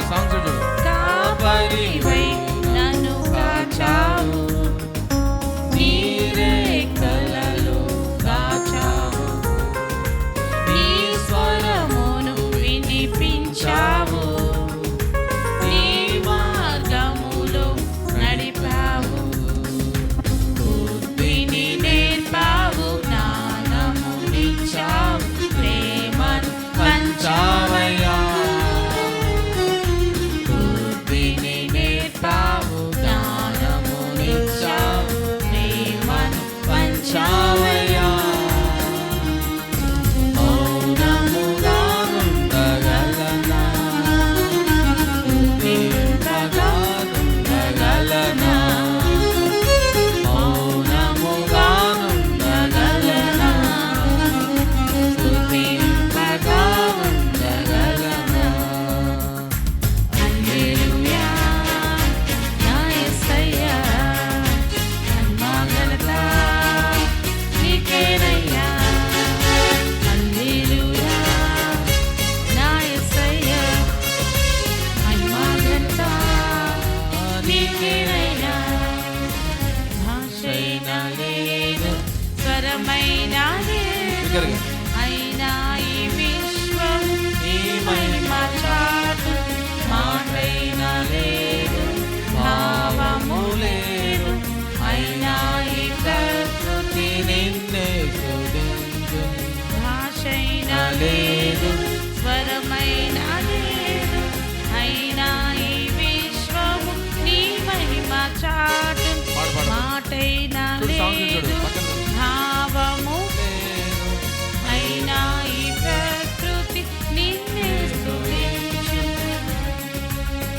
Song చూడు. కాపరివై నన్ను కాచావు, నీరే కలలో కాచావు, నీ స్వరమును వినిపించావు, నీ మార్గములో నడిపావు, బుద్ధిని నేర్పావు, జ్ఞానమునిచ్చావు, ప్రేమను పంచావయ్యా. బుద్ధిని నేర్పావు, జ్ఞానమునిచ్చావు, ప్రేమను పంచావయ్యా. మౌనముగా ఉండగలనా, స్తుతింపగా ఉండగలనా, మౌనముగా ఉండగలనా, స్తుతింపగా ఉండగలనా. హల్లెలూయా నా యేసయ్యా, మహిమగలత నీకేనయ్యా. హల్లెలూయా నా యేసయ్యా, మహిమగలత నీకేనయ్యా. భాషైనా లేదు, స్వరమైనా లేదు, అయినా ఈ విశ్వం నీ మహిమ చాటు. మాటైనా లేదు, భావము లేదు, అయినా ఈ ప్రకృతి నిన్నే స్తుతించు. భాషైనా లేదు, స్వరమైనా లేదు, అయినా ఈ విశ్వము నీ మహిమ చాటు. మాటైనా లేదు, భావము లేదు, అయినా ఈ ప్రకృతి నిన్నే స్తుతించు.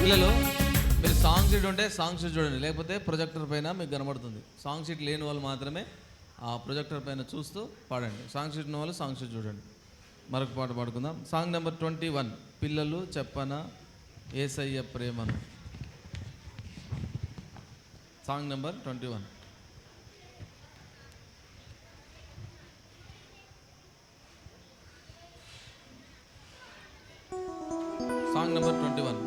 పిల్లలు మీరు సాంగ్ షీట్ ఉంటే సాంగ్ షీట్ చూడండి, లేకపోతే ప్రొజెక్టర్ పైన మీకు కనబడుతుంది. సాంగ్ షీట్ లేని వాళ్ళు మాత్రమే ఆ ప్రొజెక్టర్ పైన చూస్తూ పాడండి. సాంగ్ షీట్ ఉన్న వాళ్ళు సాంగ్ షీట్ చూడండి. మరొక పాట పాడుకుందాం. సాంగ్ నెంబర్ 21, పిల్లలు చెప్పనా యేసయ్య ప్రేమను. Song number 21. సాంగ్ నెంబర్ 21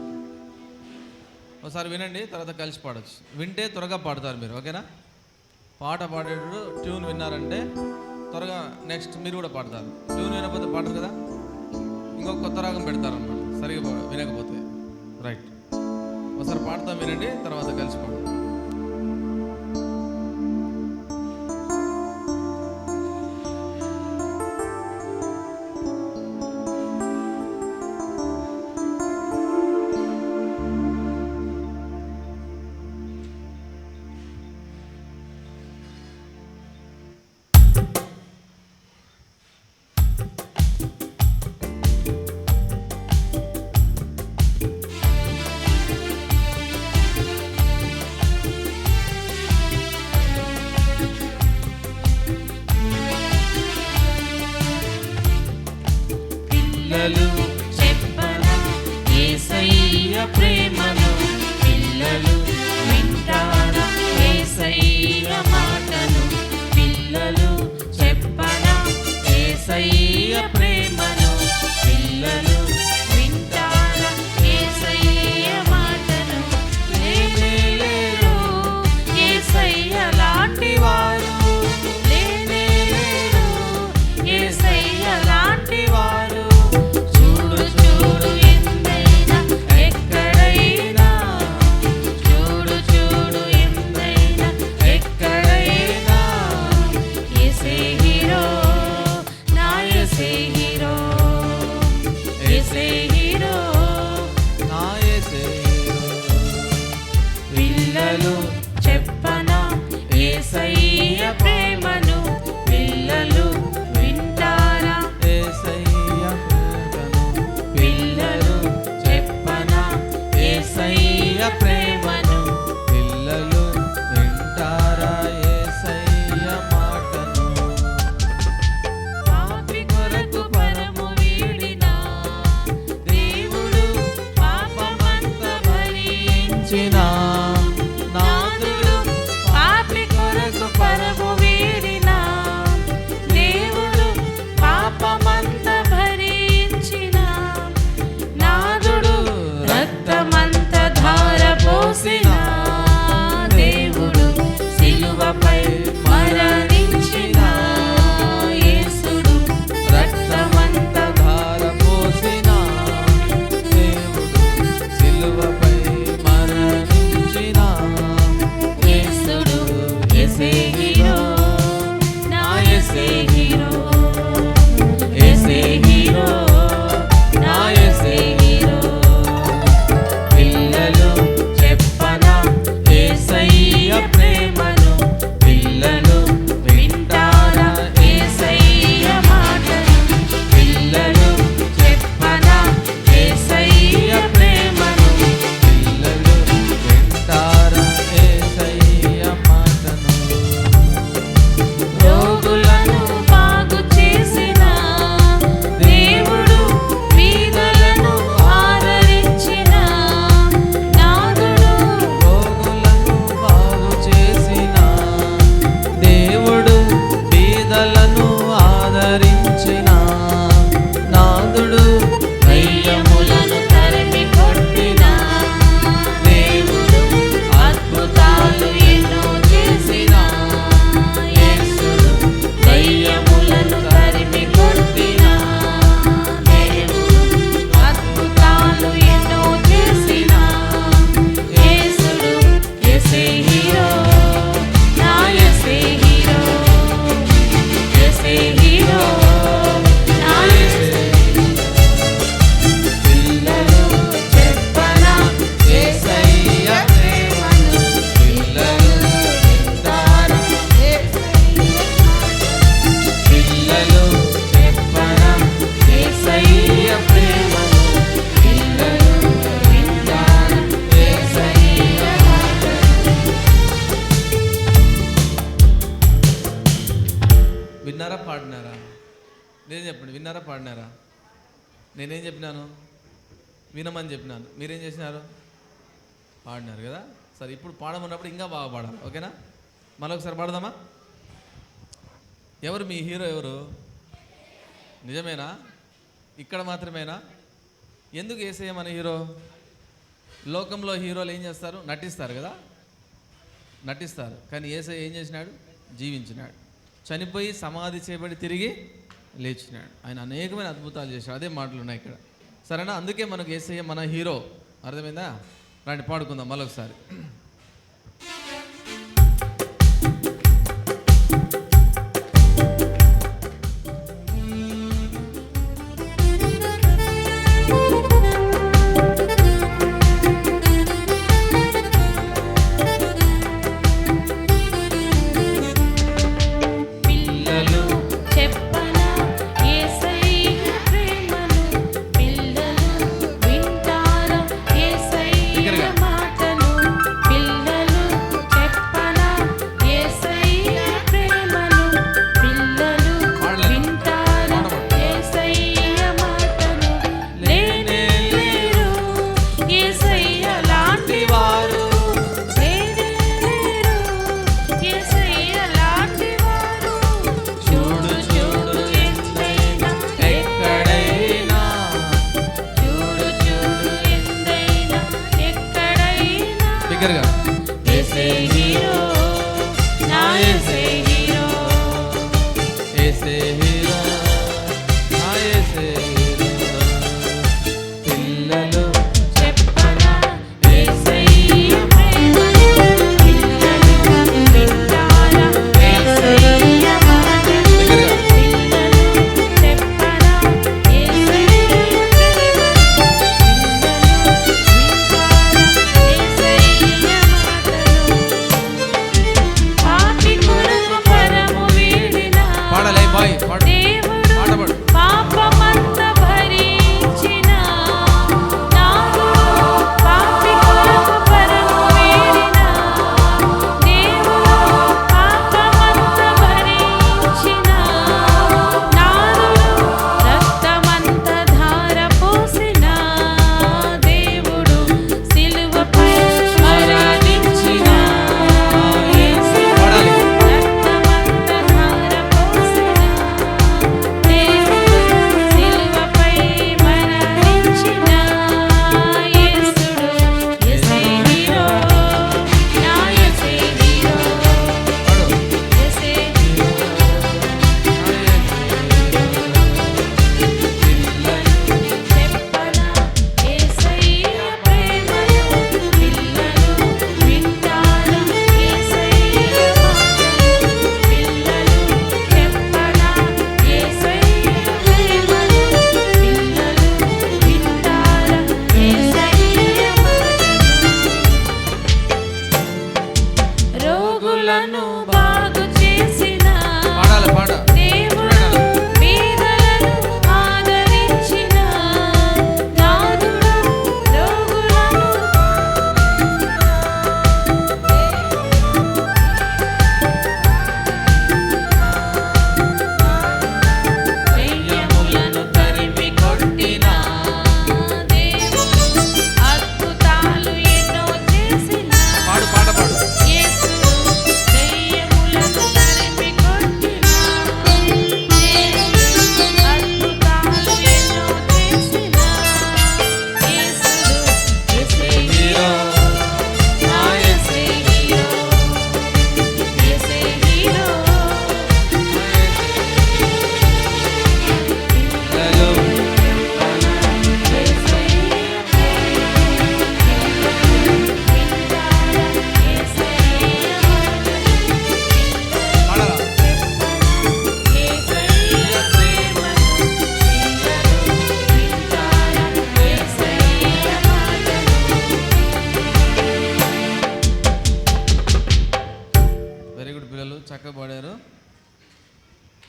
ఒకసారి వినండి, తర్వాత కలిసి పాడచ్చు. వింటే త్వరగా పాడతారు మీరు, ఓకేనా? పాట పాడేటప్పుడు ట్యూన్ విన్నారంటే త్వరగా నెక్స్ట్ మీరు కూడా పాడతారు. ట్యూన్ వినకపోతే పాడరు కదా, ఇంకొక కొత్త రాగం పెడతారు అన్నమాట సరిగా వినకపోతే. రైట్, ఒకసారి పాడతాం, వినండి, తర్వాత కలిసి పాడతాం. పిల్లలు చెప్పనా యేసయ్య ప్రేమను, పిల్లలు వింటారా యేసయ్య మాటను. పిల్లలు చెప్పనా యేసయ్య ప్రేమను, పిల్లలు వింటారా యేసయ్య మాటను. లేనే లేరు యేసయ్య లాంటి వారు, లేనే లేరు యేసయ్య లాంటి వారు. చూడు చూడు ఎందైనా ఎక్కడైనా, చూడు చూడు ఎందైనా ఎక్కడైనా, యేసే హీరో నా యేసే హీరో, యేసే హీరో నా యేసే హీరో. పిల్లలు చెప్పనా యేసయ్య ప్రేమను, పిల్లలు వింటారా యేసయ్య ప్రేమను, పిల్లలు చెప్పనా యేసయ్య ప్రేమను. పిల్లలు వింటారా యేసయ్య మాటను. పాపి కొరకు పరము వీడిన దేవుడు పాపమంత భరించిన నాథుడు. పాపి కొరకు పరము వీడిన దేవుడు పాపమంత భరించిన నాథుడు. రక్త నేను చెప్పండి, విన్నారా పాడినారా? నేనేం చెప్పినాను? వినమని చెప్పినాను. మీరేం చేసినారు? పాడినారు కదా. సరే, ఇప్పుడు పాడమన్నప్పుడు ఇంకా బాగా పాడాలి, ఓకేనా? మరొకసారి పాడదామా? ఎవరు మీ హీరో? ఎవరు? నిజమేనా? ఇక్కడ మాత్రమేనా? ఎందుకు యేసయ్య మన హీరో? లోకంలో హీరోలు ఏం చేస్తారు? నటిస్తారు కదా, నటిస్తారు. కానీ యేసయ్య ఏం చేసినాడు? జీవించినాడు, చనిపోయి సమాధి చేయబడి తిరిగి లేచినాడు. ఆయన అనేకమైన అద్భుతాలు చేశాడు. అదే మాటలు ఉన్నాయి ఇక్కడ, సరేనా? అందుకే మనకు యేసయ్య మన హీరో. అర్థమైందా? రండి పాడుకుందాం మరొకసారి.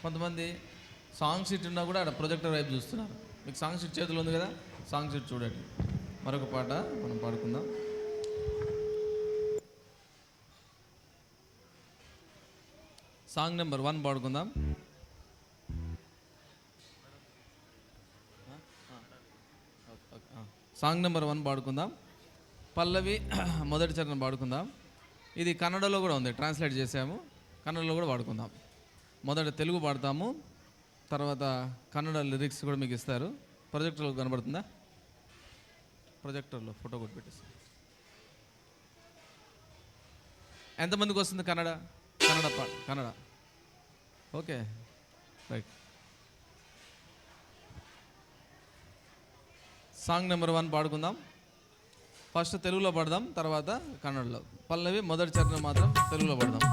కొంతమంది సాంగ్ షీట్ ఉన్నా కూడా అక్కడ ప్రొజెక్టర్ వైపు చూస్తున్నారు. మీకు సాంగ్ షీట్ చేతిలో ఉంది కదా, సాంగ్ షీట్ చూడండి. మరొక పాట మనం పాడుకుందాం. సాంగ్ నెంబర్ 1 పాడుకుందాం. సాంగ్ నెంబర్ 1 పాడుకుందాం. పల్లవి మొదటి చరణం పాడుకుందాం. ఇది కన్నడలో కూడా ఉంది, ట్రాన్స్లేట్ చేసాము, కన్నడలో కూడా పాడుకుందాం. మొదట తెలుగు పాడతాము, తర్వాత కన్నడ లిరిక్స్ కూడా మీకు ఇస్తారు. ప్రొజెక్టర్లో కనబడుతుందా? ప్రొజెక్టర్లో ఫోటో కొట్టి పెట్టేసి. ఎంతమందికి వస్తుంది Kannada? Kannada okay, right. Song number 1 పాడుకుందాం. ఫస్ట్ తెలుగులో పాడదాం, తర్వాత కన్నడలో. పల్లవి మొదటి చరణం మాత్రం తెలుగులో పాడదాం.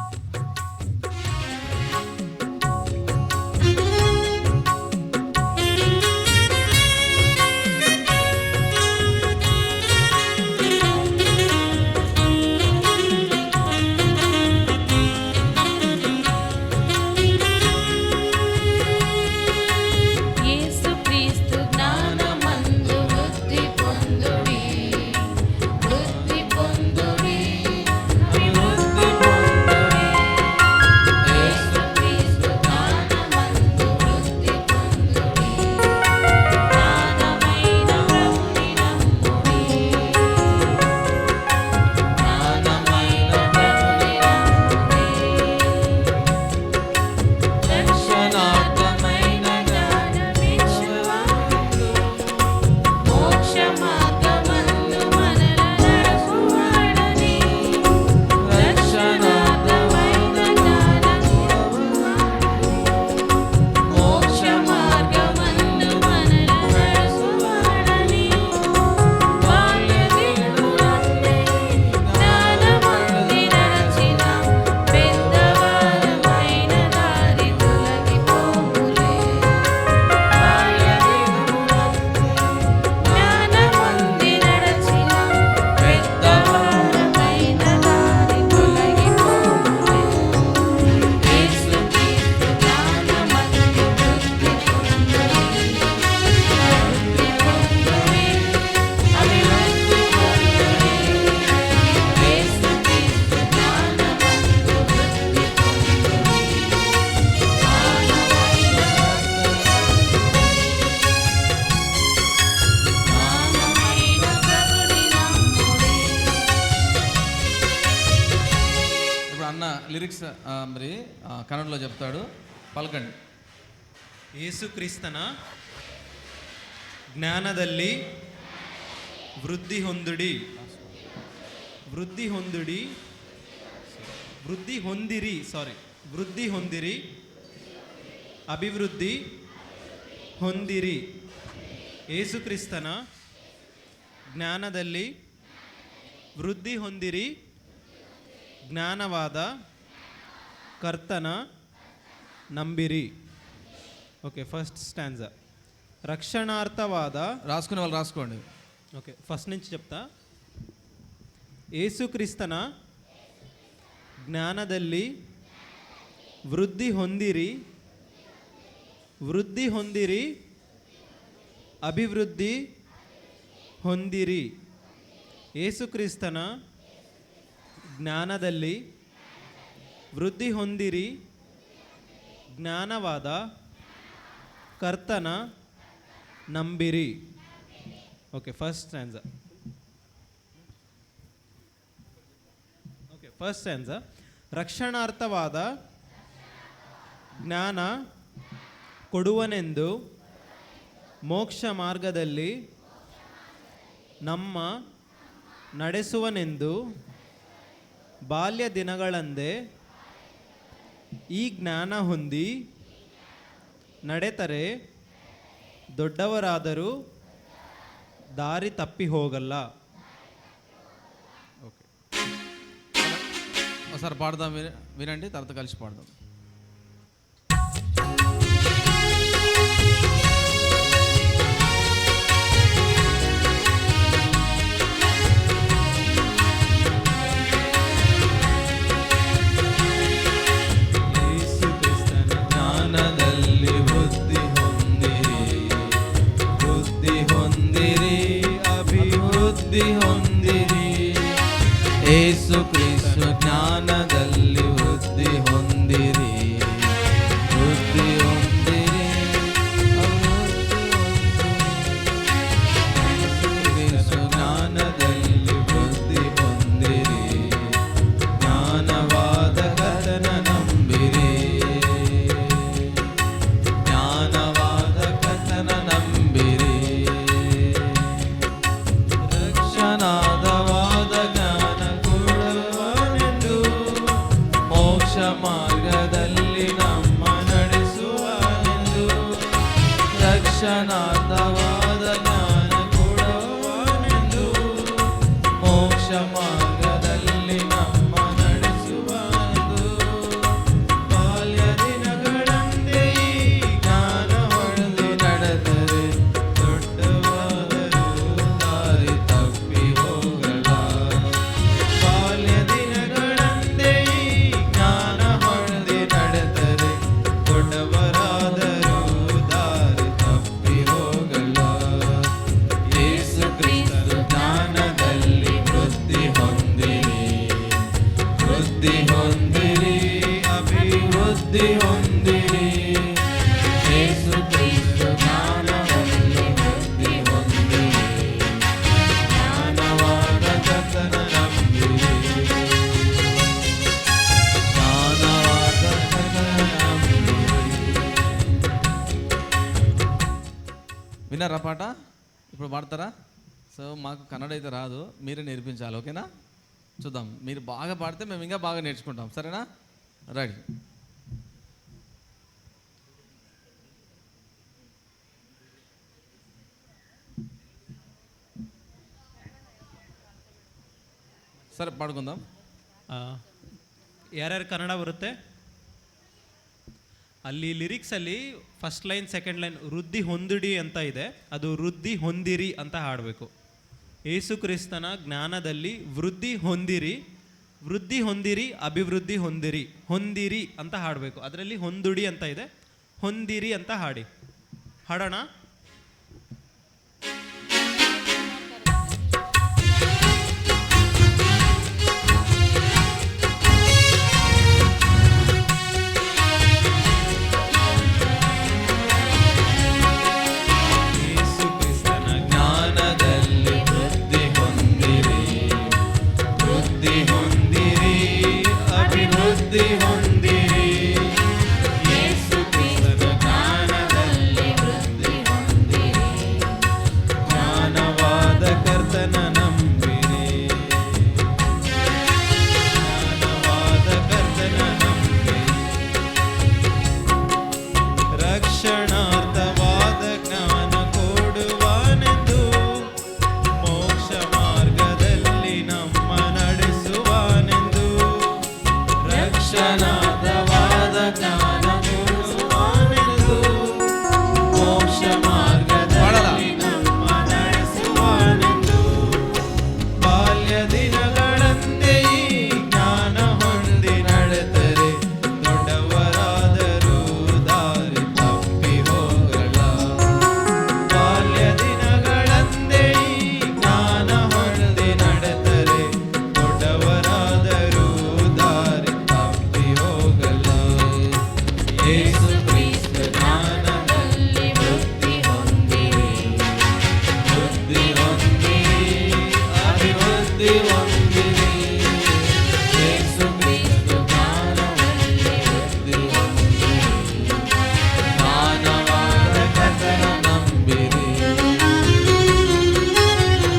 లిరిక్స్ మరి కన్నడలో చెప్తాడు, పలకండి. ಯೇಸುಕ್ರಿಸ್ತನ ಜ್ಞಾನದಲ್ಲಿ ವೃದ್ಧಿ ಹೊಂದಿರಿ, ಅಭಿವೃದ್ಧಿ ಹೊಂದಿರಿ. ಯೇಸುಕ್ರಿಸ್ತನ ಜ್ಞಾನದಲ್ಲಿ ವೃದ್ಧಿ ಹೊಂದಿರಿ, ಜ್ಞಾನವಾದ ಕರ್ತನ ನಂಬಿರಿ. Okay, first stanza. రక్షణార్థవాద, రాసుకునే వాళ్ళు రాసుకోండి. ఓకే, ఫస్ట్ నుంచి చెప్తా. యేసుక్రీస్తನ ಜ್ಞಾನದಲ್ಲಿ ವೃದ್ಧಿ ಹೊಂದಿರಿ, ಅಭಿವೃದ್ಧಿ ಹೊಂದಿರಿ. యేసుಕ್ರಿಸ್ತನ ಜ್ಞಾನದಲ್ಲಿ ವೃದ್ಧಿ ಹೊಂದಿರಿ, ಜ್ಞಾನವಾದ ಕರ್ತನ ನಂಬಿರಿ. Okay, first stanza. Okay, first stanza. ರಕ್ಷಣಾರ್ಥವಾದ ಜ್ಞಾನ ಕೊಡುವನೆಂದು ಮೋಕ್ಷ ಮಾರ್ಗದಲ್ಲಿ ನಮ್ಮ ನಡೆಸುವನೆಂದು ಬಾಲ್ಯ ದಿನಗಳಂದೇ ಈ ಜ್ಞಾನ ಹೊಂದಿ ನಡೆತರೆ ದೊಡ್ಡವರಾದರೂ దారి తప్పి ಹೋಗಲ್ಲ. ఓకే, ఒకసారి పాడదాం, వినండి, తర్వాత కలిసి పాడదాం. ಯೇಸು ಕ್ರಿಸ್ತ ಜ್ಞಾನದಲ್ಲಿ ವೃದ್ಧಿ ಹೊಂದಿರಿ, ವೃದ್ಧಿ ಹೊಂದಿರಿ, ಮೋಕ್ಷ ಮಾರ್ಗದಲ್ಲಿ ನಮ್ಮ ನಡೆಸುವುದು. ಬಾಲ್ಯ ದಿನಗಳಂತೆ ಈ ಜ್ಞಾನ ಹೊಳೆದು ನಡೆದರೆ ದೊಡ್ಡವಾದರೂ ದಾರಿ ತಪ್ಪಿ ಹೋಗಲ್ಲ. ಬಾಲ್ಯ ದಿನಗಳಂತೆ ಈ ಜ್ಞಾನ ಹೊಳೆದು ನಡೆದರೆ ದೊಡ್ಡವರಾದರೂ ದಾರಿ ತಪ್ಪಿ ಹೋಗಲ್ಲ. ಯೇಸು ಕ್ರಿಸ್ತ ಜ್ಞಾನದಲ್ಲಿ ವೃದ್ಧಿ ಹೊಂದಿರಿ, ಅಭಿವೃದ್ಧಿ ಹೊಂದಿರಿ. ಯೇಸು ಕ್ರಿಸ್ತ ಜ್ಞಾನದಲ್ಲಿ ವೃದ್ಧಿ ಹೊಂದಿರಿ, ಜ್ಞಾನವಾದ ಕರ್ತನ ನಂಬಿರಿ, జ్ఞానవాద కర్తన ನಂಬಿರಿ. విన్నారా పాట? ఇప్పుడు పాడతారా? సో మాకు కన్నడ అయితే రాదు, మీరే నేర్పించాలి. ఓకేనా? చూద్దాం. మీరు బాగా పాడితే మేము ఇంకా బాగా నేర్చుకుంటాం. సరేనా? రైట్. సరే పాడుకుందాం. ಯಾರ್ಯಾರು ಕನ್ನಡ ಬರುತ್ತೆ? ಅಲ್ಲಿ ಲಿರಿಕ್ಸಲ್ಲಿ ಫಸ್ಟ್ ಲೈನ್ ಸೆಕೆಂಡ್ ಲೈನ್ ವೃದ್ಧಿ ಹೊಂದಿಡಿ ಅಂತ ಇದೆ, ಅದು ವೃದ್ಧಿ ಹೊಂದಿರಿ ಅಂತ ಹಾಡಬೇಕು. ಯೇಸು ಕ್ರಿಸ್ತನ ಜ್ಞಾನದಲ್ಲಿ ವೃದ್ಧಿ ಹೊಂದಿರಿ, ವೃದ್ಧಿ ಹೊಂದಿರಿ, ಅಭಿವೃದ್ಧಿ ಹೊಂದಿರಿ, ಹೊಂದಿರಿ ಅಂತ ಹಾಡಬೇಕು. ಅದರಲ್ಲಿ ಹೊಂದುಡಿ ಅಂತ ಇದೆ, ಹೊಂದಿರಿ ಅಂತ ಹಾಡಿ. ಹಾಡೋಣ. ಯೇಸು ಕ್ರಿಸ್ತನ ಜ್ಞಾನದಲ್ಲಿ ವೃದ್ಧಿ ಹೊಂದಿರಿ, ವೃದ್ಧಿ ಹೊಂದಿರಿ, ಅಭಿವೃದ್ಧಿ ಹೊಂದಿರಿ. ಯೇಸು ಕ್ರಿಸ್ತನ ಜ್ಞಾನದಲ್ಲಿ ವೃದ್ಧಿ ಹೊಂದಿರಿ, ಜ್ಞಾನವಾದ ಕರ್ತನ ನಂಬಿರಿ, ಜ್ಞಾನವಾದ ಕರ್ತನ ನಂಬಿರಿ. ರಕ್ಷಣಾರ್ಥವಾದ ಜ್ಞಾನ ಕೊಡುವನೆಂದು ಮೋಕ್ಷ ಮಾರ್ಗದಲ್ಲಿ ನಮ್ಮ ನಡೆಸುವನೆಂದು. ರಕ್ಷಣಾರ್ಥವಾದ ಜ್ಞಾನ ಕೊಡುವನೆಂದು ಮೋಕ್ಷ ಮಾರ್ಗದಲ್ಲಿ ನಮ್ಮ ನಡೆಸುವನೆಂದು. ಬಾಲ್ಯ ದಿನಗಳಂತೆ ಈ ಜ್ಞಾನ ಹೊಂದಿ ನಡೆದರೆ ದೊಡ್ಡವರಾದರೂ ದಾರಿ ತಪ್ಪಿ ಹೋಗಲ್ಲ. ಬಾಲ್ಯ ದಿನಗಳಂತೆ ಈ ಜ್ಞಾನ ಹೊಂದಿ ನಡೆದರೆ ದೊಡ್ಡವರಾದರೂ ದಾರಿ ತಪ್ಪಿ ಹೋಗಲ್ಲ. ಯೇಸು ಕ್ರಿಸ್ತ ಜ್ಞಾನದಲ್ಲಿ ವೃದ್ಧಿ ಹೊಂದಿರಿ, ವೃದ್ಧಿ ಹೊಂದಿರಿ, ಅಭಿವೃದ್ಧಿ ಹೊಂದಿರಿ. ಯೇಸು ಕ್ರಿಸ್ತ ಜ್ಞಾನದಲ್ಲಿ ವೃದ್ಧಿ ಹೊಂದಿರಿ, ಜ್ಞಾನವಾದ ಕರ್ತನ ನಂಬಿರಿ,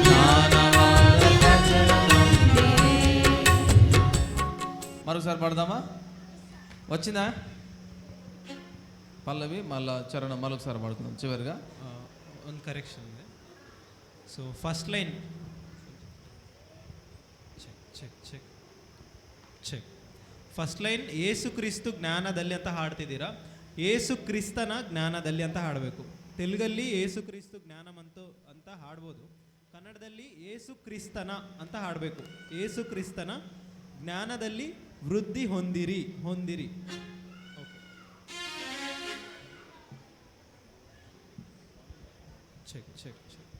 జ్ఞానవాద కర్తన ನಂಬಿರಿ. మరొకసారి పాడదామా? వచ్చిందా పల్లవి? మళ్ళా చరణం మరొకసారి పాడుకుందాం చివరిగా. ಒಂದು ಕರೆಕ್ಷನ್ ಇದೆ. So first line check check check check. First line Yesu Kristu ಜ್ಞಾನದಲ್ಲಿ ಅಂತ ಹಾಡ್ತಿದ್ದೀರಾ, ಯೇಸು ಕ್ರಿಸ್ತನ ಜ್ಞಾನದಲ್ಲಿ ಅಂತ ಹಾಡಬೇಕು. ತೆಲುಗಲ್ಲಿ ಯೇಸು ಕ್ರಿಸ್ತು ಜ್ಞಾನವಂತು ಅಂತ ಹಾಡ್ಬೋದು, ಕನ್ನಡದಲ್ಲಿ ಯೇಸು ಕ್ರಿಸ್ತನ ಅಂತ ಹಾಡಬೇಕು. ಯೇಸು ಕ್ರಿಸ್ತನ ಜ್ಞಾನದಲ್ಲಿ ವೃದ್ಧಿ ಹೊಂದಿರಿ, ಹೊಂದಿರಿ. Okay. Check check check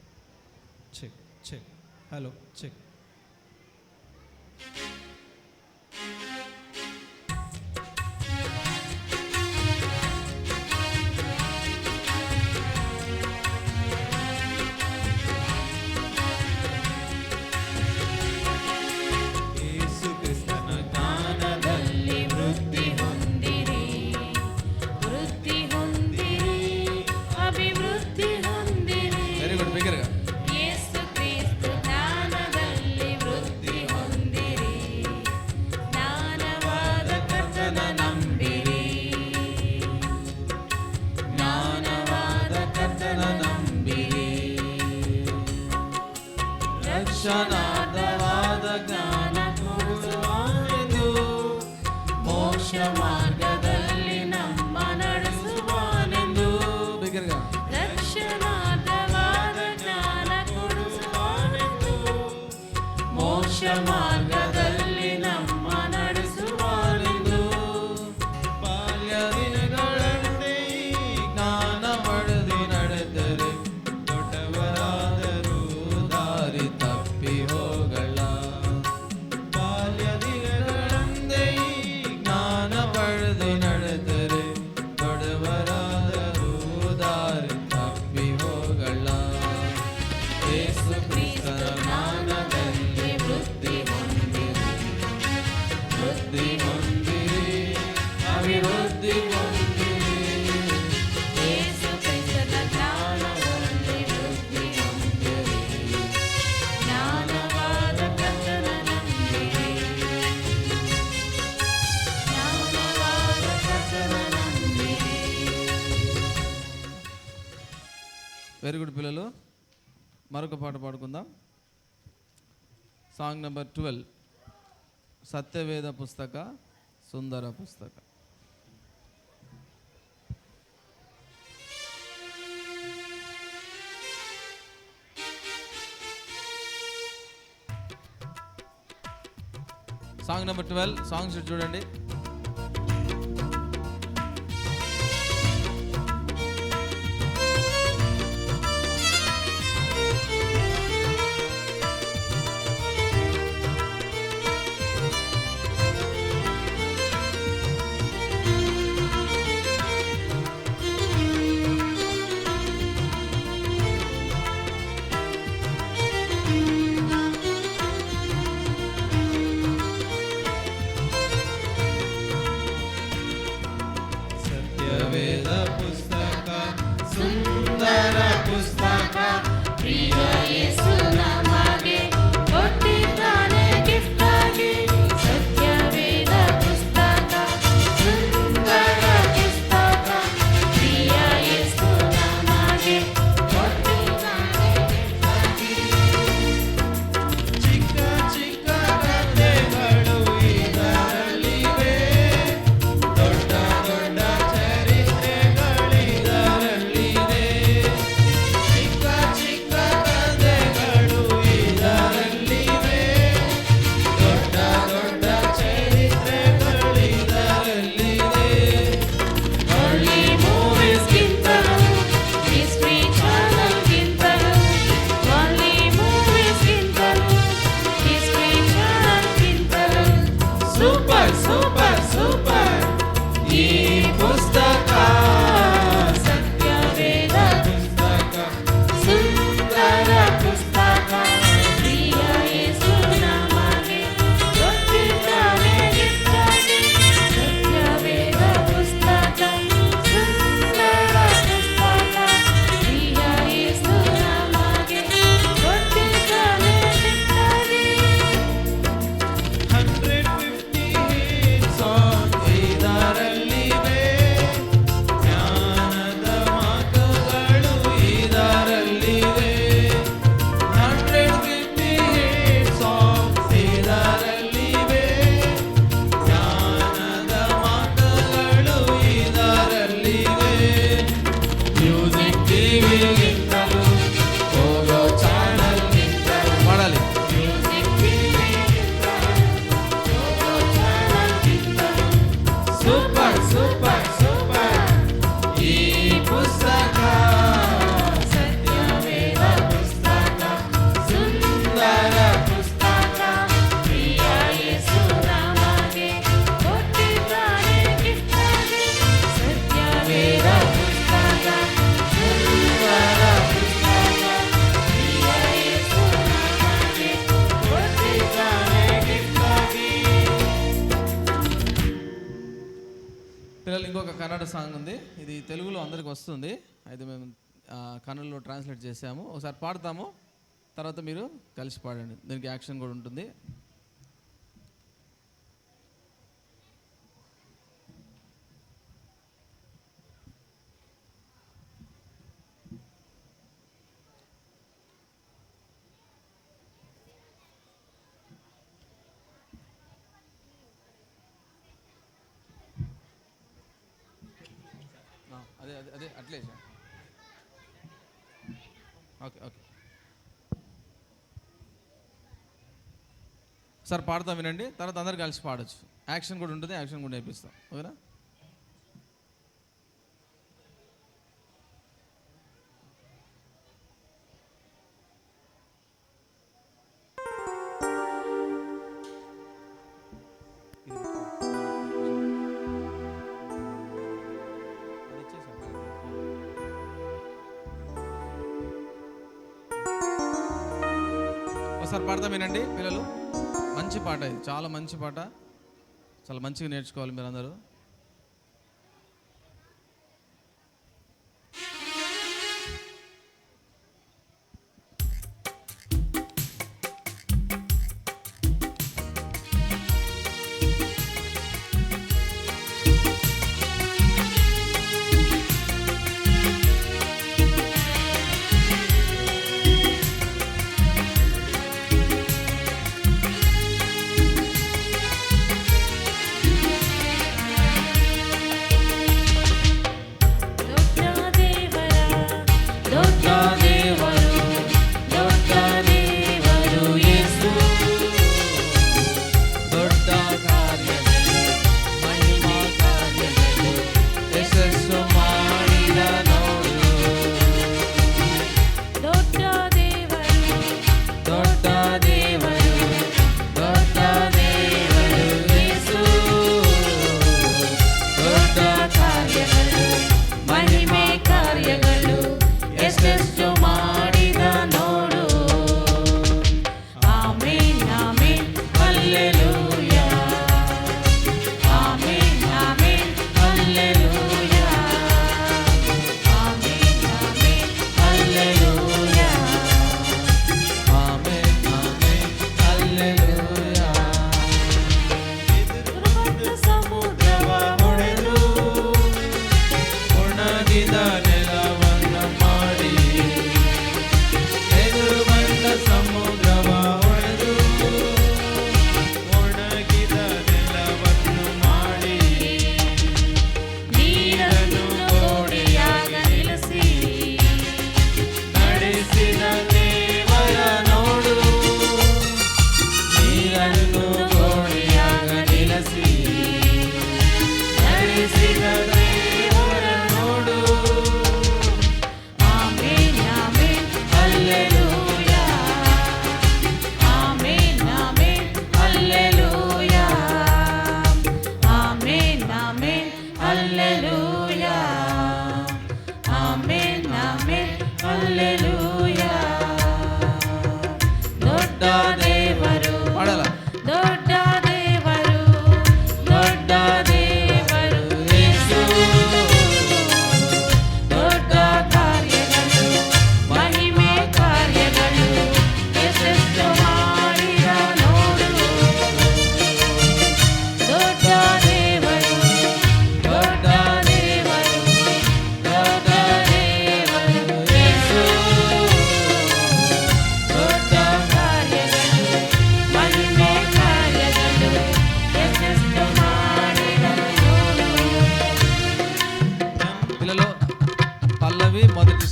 check check. Hello check. Yesu ಕ್ರಿಸ್ತನ ಜ್ಞಾನದಲ್ಲಿ ವೃದ್ಧಿ ಹೊಂದಿರಿ, ವೃದ್ಧಿ ಹೊಂದಿರಿ, ಅಭಿವೃದ್ಧಿ ಹೊಂದಿರಿ. Very good. బిగ్గరగా. ಯೇಸು ಕ್ರಿಸ್ತ ಜ್ಞಾನದಲ್ಲಿ ಜ್ಞಾನ ಕೊಡುವನೆಂದು ಮೋಕ್ಷ ಮಾರ್ಗದಲ್ಲಿ ನಮ್ಮ ನಡೆಸುವನೆಂದು ಬಿಗರ್ಗ ರಕ್ಷಣಾರ್ಥವಾದ ಜ್ಞಾನ ಕೊಡುವನೆಂದು ಮೋಕ್ಷ ಮಾರ್ಗದಲ್ಲಿ ನಮ್ಮ ನಡೆಸುವನೆಂದು ಬಾಲ್ಯ ದಿನಗಳಂತೆ ಜ್ಞಾನ ಪಡೆದು ನಡೆದರೆ ದೊಡ್ಡವರಾದರೂ ದಾರಿ ತಪ್ಪಿ ಹೋಗಲ್ಲ. ಬಾಲ್ಯ ದಿನಗಳಂತೆ ಜ್ಞಾನ ಪಡೆದು ನಡೆದರೆ ದೊಡ್ಡವರಾದರೂ ದಾರಿ ತಪ್ಪಿ ಹೋಗಲ್ಲ. ಯೇಸು ಕ್ರಿಸ್ತನ ಜ್ಞಾನದಲ್ಲಿ ವೃದ್ಧಿ ಹೊಂದಿರಿ, ಅಭಿವೃದ್ಧಿ ಹೊಂದಿರಿ. ಯೇಸು ಕ್ರಿಸ್ತನ ಜ್ಞಾನದಲ್ಲಿ ವೃದ್ಧಿ ಹೊಂದಿರಿ, ಜ್ಞಾನವಾದ ಕರ್ತನ ನಂಬಿರಿ, ಜ್ಞಾನವಾದ ಕರ್ತನ ನಂಬಿರಿ. వెరీ గుడ్ పిల్లలు. మరొక పాట పాడుకుందాం. సాంగ్ నెంబర్ 12, సత్యవేద పుస్తక సుందర పుస్తక. సాంగ్ నెంబర్ 12, సాంగ్స్ చూడండి. ಸತ್ಯವೇದ ಪುಸ್ತಕ ಸುಂದರ ಪುಸ್ತಕ ಪ್ರಿಯ ಯೇಸು ನಮಗೆ ಕೊಟ್ಟಿದ್ದಾನೆ ಗಿಫ್ಟ್ ಆಗಿ. ಸತ್ಯವೇದ ಪುಸ್ತಕ ಸುಂದರ ಪುಸ್ತಕ, ಪ್ರಿಯ ಯೇಸು ನಮಗೆ ಕೊಟ್ಟಿದ್ದಾನೆ ಗಿಫ್ಟ್ ಆಗಿ. ಚಿಕ್ಕ ಚಿಕ್ಕ ಕಥೆಗಳು ಇದರಲ್ಲಿವೆ, ದೊಡ್ಡ ದೊಡ್ಡ ಚರಿತ್ರೆಗಳಿದರಲ್ಲಿದೆ. ಚಿಕ್ಕ ಚಿಕ್ಕ ಕಥೆಗಳು ಇದರಲ್ಲಿವೆ, ದೊಡ್ಡ ದೊಡ್ಡ ಚರಿತ್ರೆಗಳಿದರಲ್ಲಿದೆ. ಒಳ್ಳೆ ಮೂವೀಸ್ಗಿಂತಲೂ ಹಿಸ್ಟ್ರಿ ಚಾನಲ್ಗಿಂತಲೂ, ಒಳ್ಳೆ ಮೂವೀಸ್ಗಿಂತಲೂ ಹಿಸ್ಟ್ರಿ ಚಾನಲ್ಗಿಂತಲೂ ಸೂಪರ್ ಸೂಪರ್ ಸೂಪರ್ ಈ ಪುಸ್ತಕ, ಸತ್ಯವೇದ ಪುಸ್ತಕ ಸುಂದರ ಪುಸ್ತಕ, ಪ್ರಿಯ ಯೇಸು ನಮಗೆ ಕೊಟ್ಟಿದ್ದಾನೆ ಗಿಫ್ಟ್ ಆಗಿ. ಸತ್ಯವೇದ ಪುಸ್ತಕ ಸುಂದರ ಪುಸ್ತಕ, ಪ್ರಿಯ ಯೇಸು ನಮಗೆ ಕೊಟ್ಟಿದ್ದಾನೆ ಗಿಫ್ಟ್ ಆಗಿ. 150 ಸಾಂಗ್ ಇದರಲ್ಲಿವೆ, ಜ್ಞಾನದ ಮಾತುಗಳು ಇದರಲ್ಲಿವೆ. 150 ಸಾಂಗ್ಸ್ ಇದರಲ್ಲಿವೆ, ಜ್ಞಾನದ ಮಾತುಗಳು ಇದರಲ್ಲಿವೆ. ಮ್ಯೂಸಿಕ್ ಟಿವಿಗಿಂತಲೂ ಹೋಗೋ ಚಾನಲ್ಗಿಂತಲೂ ಮಾಡಲಿ. ಮ್ಯೂಸಿಕ್ ಟಿವಿಗಿಂತಲೂ ಹೋಗೋ ಚಾನಲ್ಗಿಂತಲೂ ಸೂಪರ್ ಸೂಪರ್ ಸೂಪರ್ ಈ ಪುಸ್ತಕ, ಸತ್ಯವೇದ ಪುಸ್ತಕ ಸುಂದರ ಪುಸ್ತಕ, ಪ್ರಿಯ ಯೇಸು ನಮಗೆ ಕೊಟ್ಟಿದ್ದಾನೆ ಗಿಫ್ಟ್ ಆಗಿ. ಸತ್ಯವೇದ ಪುಸ್ತಕ ಸುಂದರ ಪುಸ್ತಕ, ಪ್ರಿಯ ಯೇಸು ನಮಗೆ ಕೊಟ್ಟಿದ್ದಾನೆ ಗಿಫ್ಟ್ ಆಗಿ. పిల్లలు ఇంకొక కన్నడ సాంగ్ ఉంది. ఇది తెలుగులో అందరికి వస్తుంది, అయితే మేము కన్నడలో ట్రాన్స్లేట్ చేసాము. ఒకసారి పాడతాము, తర్వాత మీరు కలిసి పాడండి. దీనికి యాక్షన్ కూడా ఉంటుంది. అదే అట్లే ఓకే ఓకే సార్ పాడతాం వినండి, తర్వాత అందరు కలిసి పాడొచ్చు. యాక్షన్ కూడా ఉంటుంది, యాక్షన్ కూడా నేర్పిస్తాం. ఓకేనా? ఒకసారి పాడతాం వినండి పిల్లలు. మంచి పాట, ఇది చాలా మంచి పాట, చాలా మంచిగా నేర్చుకోవాలి మీరు అందరూ.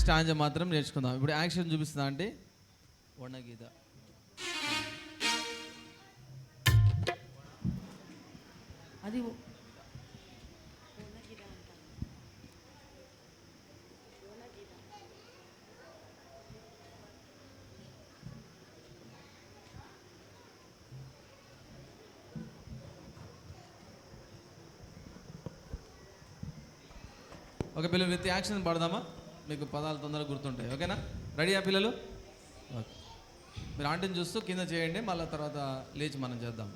స్టాంజ మాత్రం నేర్చుకుందాం. ఇప్పుడు యాక్షన్ చూపిస్తుందా అంటే వనగీత. అది ఓకే పిల్లలు, విత్ యాక్షన్ పాడదామా? మీకు పదాలు తొందరగా గుర్తుంటాయి. ఓకేనా? రెడీయా పిల్లలు? ఓకే, మీరు ఆంటీని చూస్తూ కింద చేయండి, మళ్ళీ తర్వాత లేచి మనం చేద్దాం.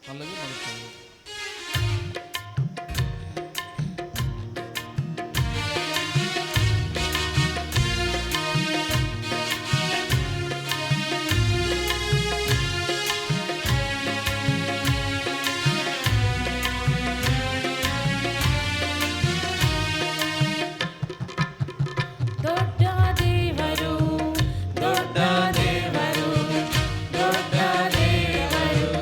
పల్లవి మొదటి ದೊಡ್ಡ ದೇವರು ದೊಡ್ಡ ದೇವರು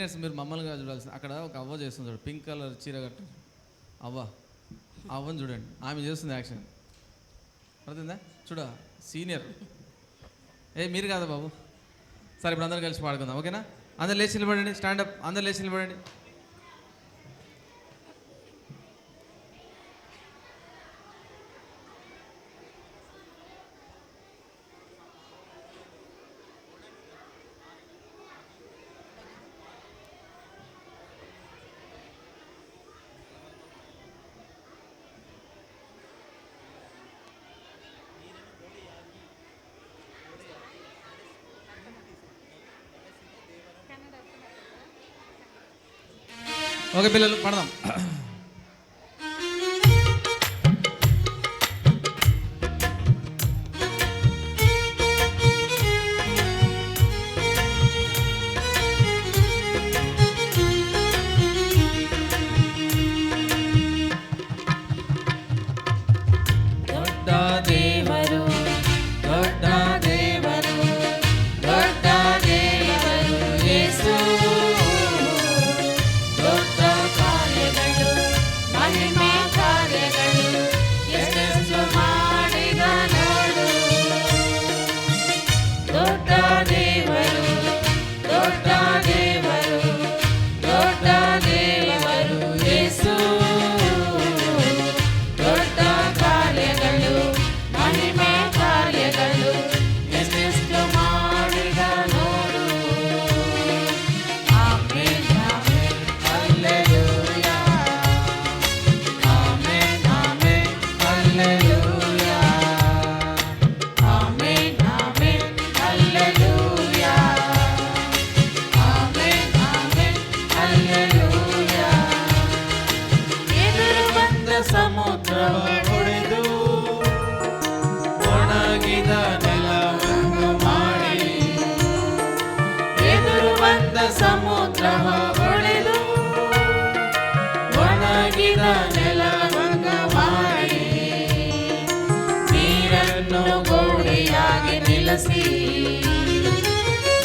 సీనియర్స్ మీరు మమ్మల్ని చూడాల్సింది. అక్కడ ఒక అవ్వ చేస్తుంది చూడు, పింక్ కలర్ చీర కట్టు అవ్వ, అవ్వని చూడండి, ఆమె చేస్తుంది యాక్షన్. అర్థమైందా? చూడ సీనియర్. మీరు కాదా బాబు? సరే ఇప్పుడు అందరం కలిసి పాడుకుందాం, ఓకేనా? అందరు లేచి నిలబడండి, స్టాండప్, అందరు లేచి నిలబడండి. ఓకే పిల్లలు పడదాం.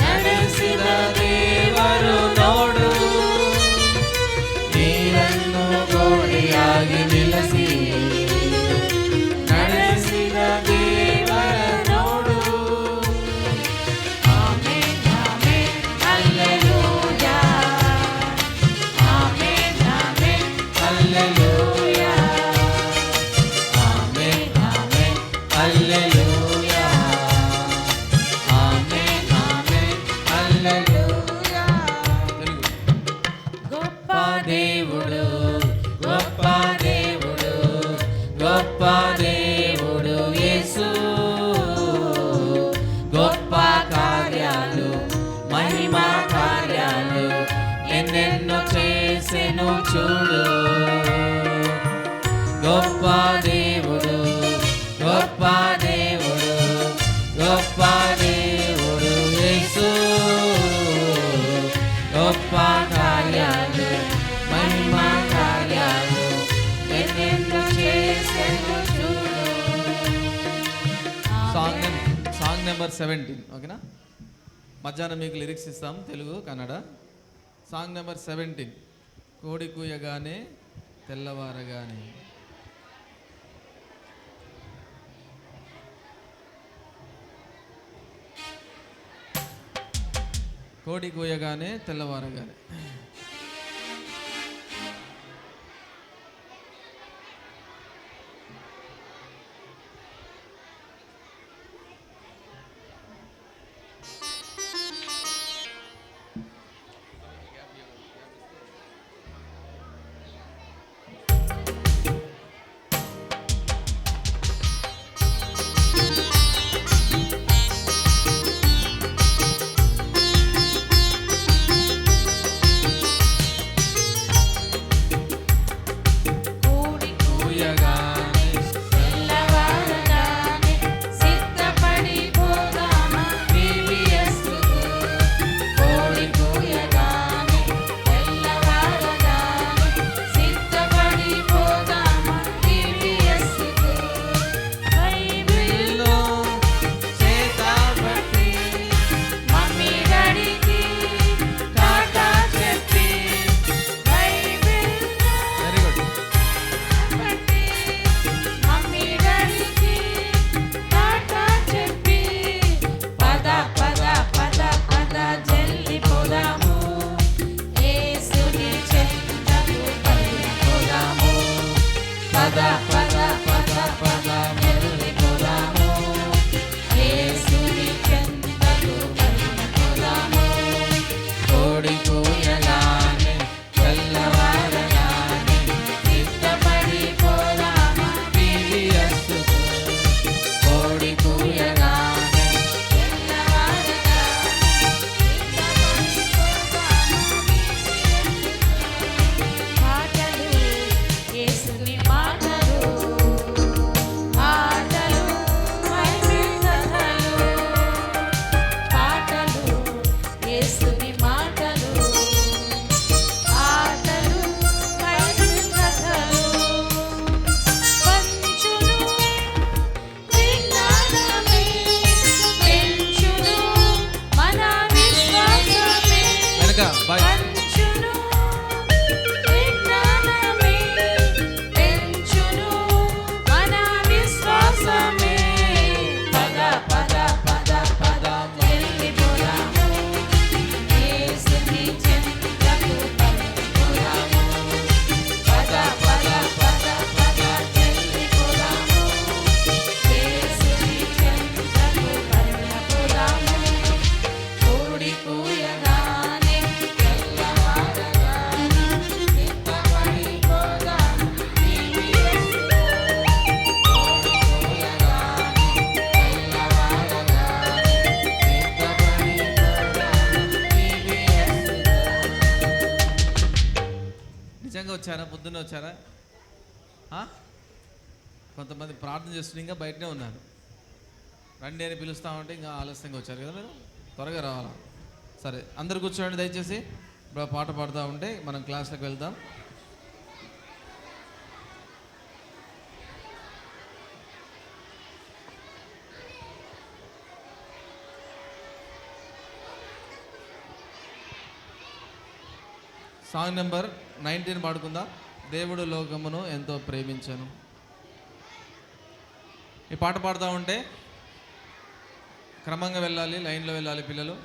ನಡೆಸಿದ ದೇವರು ನೋಡು, ನೀರನ್ನು ಗೋಡೆಯಾಗಿ ನಿಲ್ಲಿಸಿ ನಡೆಸಿದ ದೇವರ ನೋಡು. Amen amen hallelujah, amen amen hallelujah, amen amen hallelujah, amen amen hallelujah. గొప్ప దేవుడు, గొప్ప దేవుడు, గొప్ప దేవుడు యేసు. గొప్ప కార్యాలు, మహిమా కార్యాలు ఎన్నెన్నో చేసెను చూడు. గొప్ప దేవుడు, గొప్ప దేవుడు, గొప్ప దేవుడు యేసు. గొప్ప కార్యాలు, మహిమా కార్యాలు ఎన్నెన్నో చేసెను చూడు. సాంగ్ నెంబర్ 17, ఓకేనా? మధ్యాహ్నం మీకు లిరిక్స్ ఇస్తాం, తెలుగు కన్నడ. సాంగ్ నెంబర్ 17, కోడి కూయగానే తెల్లవారగానే. కోడి కూయగానే తెల్లవారగానే. పద పద పద పద వెళ్ళిపోదాము యేసుని చెంతకు వెళ్ళిపోదాము కోడి కూయగానే తెల్లవారగానే సిద్ధపడి పోదామా VBS కోడి కూయగానే మాటలు యేసుని మాటలు ఆటలు వైవిధ్యాలు పాటలు యేసుని మాటలు ఆటలు వైవిధ్యాలు పంచును విజ్ఞానమే పెంచును మన విశ్వాసమే వెనక బాయ్. పంచును విజ్ఞానమే పెంచును మన విశ్వాసమే పద పద పద పద వెళ్ళిపోదాము యేసుని చెంతకు వెళ్ళిపోదాము పద పద పద పద వెళ్ళిపోదాము యేసుని చెంతకు వెళ్ళిపోదాము కోడి కూయగానే తెల్లవారగానే సిద్ధపడి పోదాము VBS కోడి కూయగానే తెల్లవారగానే సిద్ధపడి పోదాము VBS నిజంగా వచ్చారా? పొద్దున్న వచ్చారా? కొంతమంది ప్రార్థన చేస్తున్న ఇంకా బయటనే ఉన్నారు. రండి అని పిలుస్తామంటే ఇంకా ఆలస్యంగా వచ్చారు కదా మీరు, త్వరగా రావాలా? సరే, అందరు కూర్చోండి దయచేసి. ఇప్పుడు పాట పాడుతూ ఉంటే మనం క్లాస్లోకి వెళ్దాం. సాంగ్ నెంబర్ 19 పాడుకుందాం. దేవుడు లోకమును ఎంతో ప్రేమించను. ఈ పాట పాడుతూ ఉంటే క్రమంగా వెళ్ళాలి, లైన్లో వెళ్ళాలి. పిల్లలు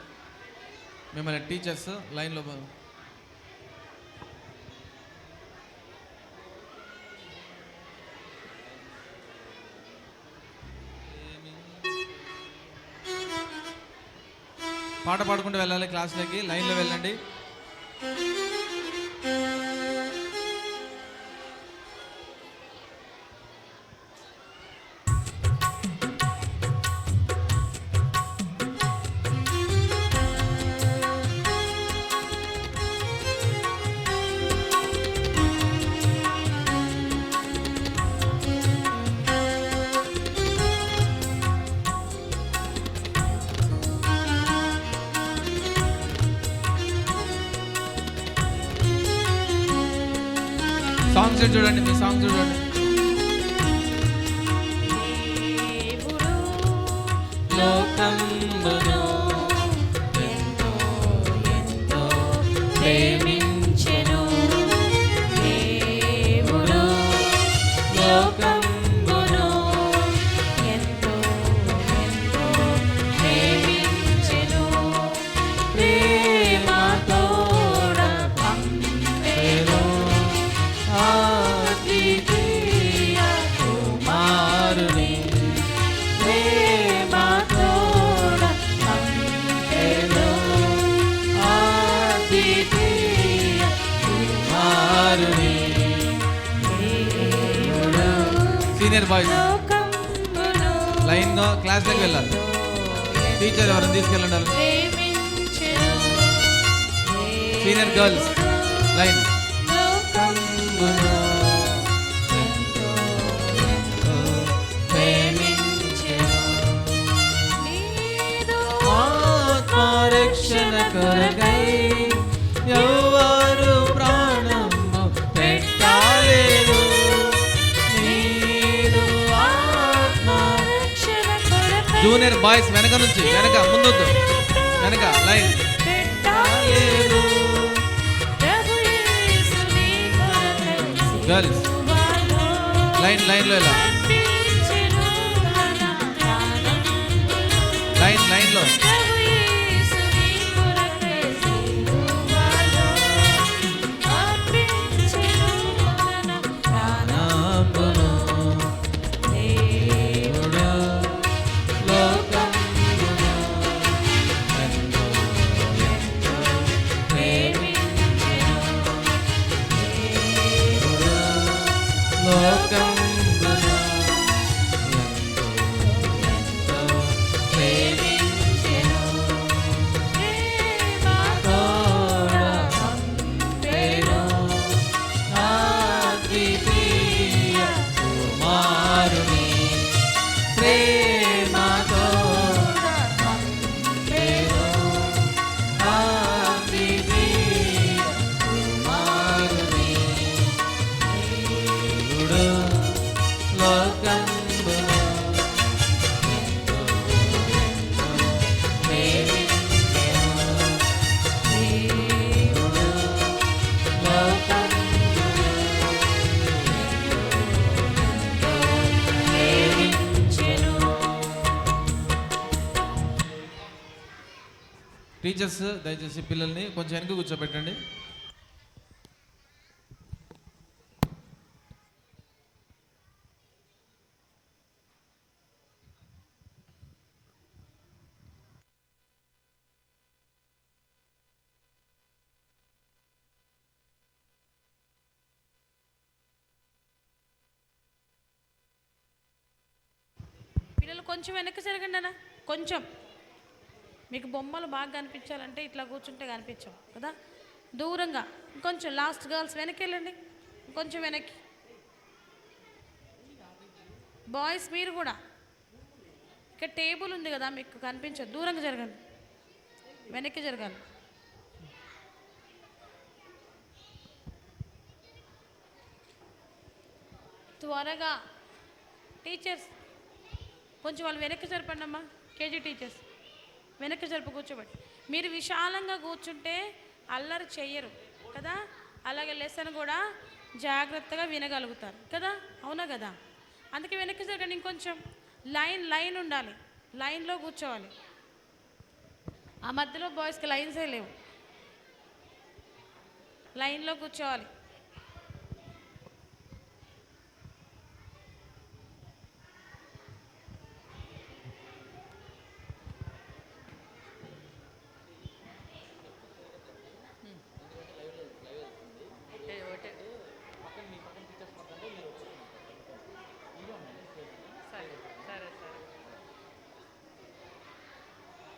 మిమ్మల్ని టీచర్స్ లైన్లో పాట పాడుకుంటూ వెళ్ళాలి. క్లాస్లోకి లైన్లో వెళ్ళండి. సాంగ్స్ చూడండి, మీ సాంగ్ చూడండి. దేవుడు లోకమును ఎంతో ఎంతో ప్రేమించెను దేవుడు లోకమును ఎంతో ఎంతో ప్రేమించెను ప్రేమతోడ పంపెను అద్వితీయ కుమారుని ప్రేమతోడ పంపెను అద్వితీయ కుమారుని దేవుడు సీనియర్ బాయ్స్ లోకమును లైన్లో క్లాస్లోకి వెళ్ళాలి. టీచర్ ఎవరిని తీసుకెళ్ళండి. ప్రేమించెను సీనియర్ గర్ల్స్ లైన్. లోకమును ఎంతో ఎంతో ప్రేమించెను నీదు ఆత్మరక్షణ కొరకై ఎవరు ప్రాణము పెట్టాలేదు నీదు ఆత్మరక్షణ కొరకై జూనియర్ బాయ్స్ వెనక నుంచి, వెనక ముందొద్దు, వెనక లైన్. పెట్టాలేదు ప్రభు యేసు నీ కొరకై గర్ల్స్ సిలువలో లైన్లో ఇలా అర్పించెను తన ప్రాణం లైన్లో ప్రభు యేసు నీ కొరకై సిలువలో అర్పించెను తన ప్రాణం లోకంబును ఎంతో ప్రేమించెను. తోడ పంపెను నా ద్వితీయ కుమారుని ప్రేమతో పంపెను నా ద్వితీయ కుమారుని. దేవుడు లోకంబును ఎంతో ప్రేమించెను. దేవుడు లోకంబును ప్రేమించెను. టీచర్స్ దయచేసి పిల్లల్ని కొంచెం వెనక కూర్చోబెట్టండి. పిల్లలు కొంచెం వెనక్కి జరగండి అన్న, కొంచెం. మీకు బొమ్మలు బాగా కనిపించాలంటే ఇట్లా కూర్చుంటే కనిపించవు కదా, దూరంగా కొంచెం. లాస్ట్ గర్ల్స్ వెనక్కి వెళ్ళండి, కొంచెం వెనక్కి. బాయ్స్ మీరు కూడా. ఇక్కడ టేబుల్ ఉంది కదా, మీకు కనిపించదు, దూరంగా జరగండి, వెనక్కి జరగాలి. త్వరగా. టీచర్స్ కొంచెం వాళ్ళు వెనక్కి జరపండి అమ్మా. కేజీ టీచర్స్ వెనక్కి జరుపు కూర్చోబెట్టి. మీరు విశాలంగా కూర్చుంటే అల్లరి చెయ్యరు కదా, అలాగే లెసన్ కూడా జాగ్రత్తగా వినగలుగుతారు కదా, అవునా కదా. అందుకే వెనక్కి జరగండి. ఇంకొంచెం లైన్ ఉండాలి, లైన్లో కూర్చోవాలి. ఆ మధ్యలో బాయ్స్కి లైన్సే లేవు, లైన్లో కూర్చోవాలి.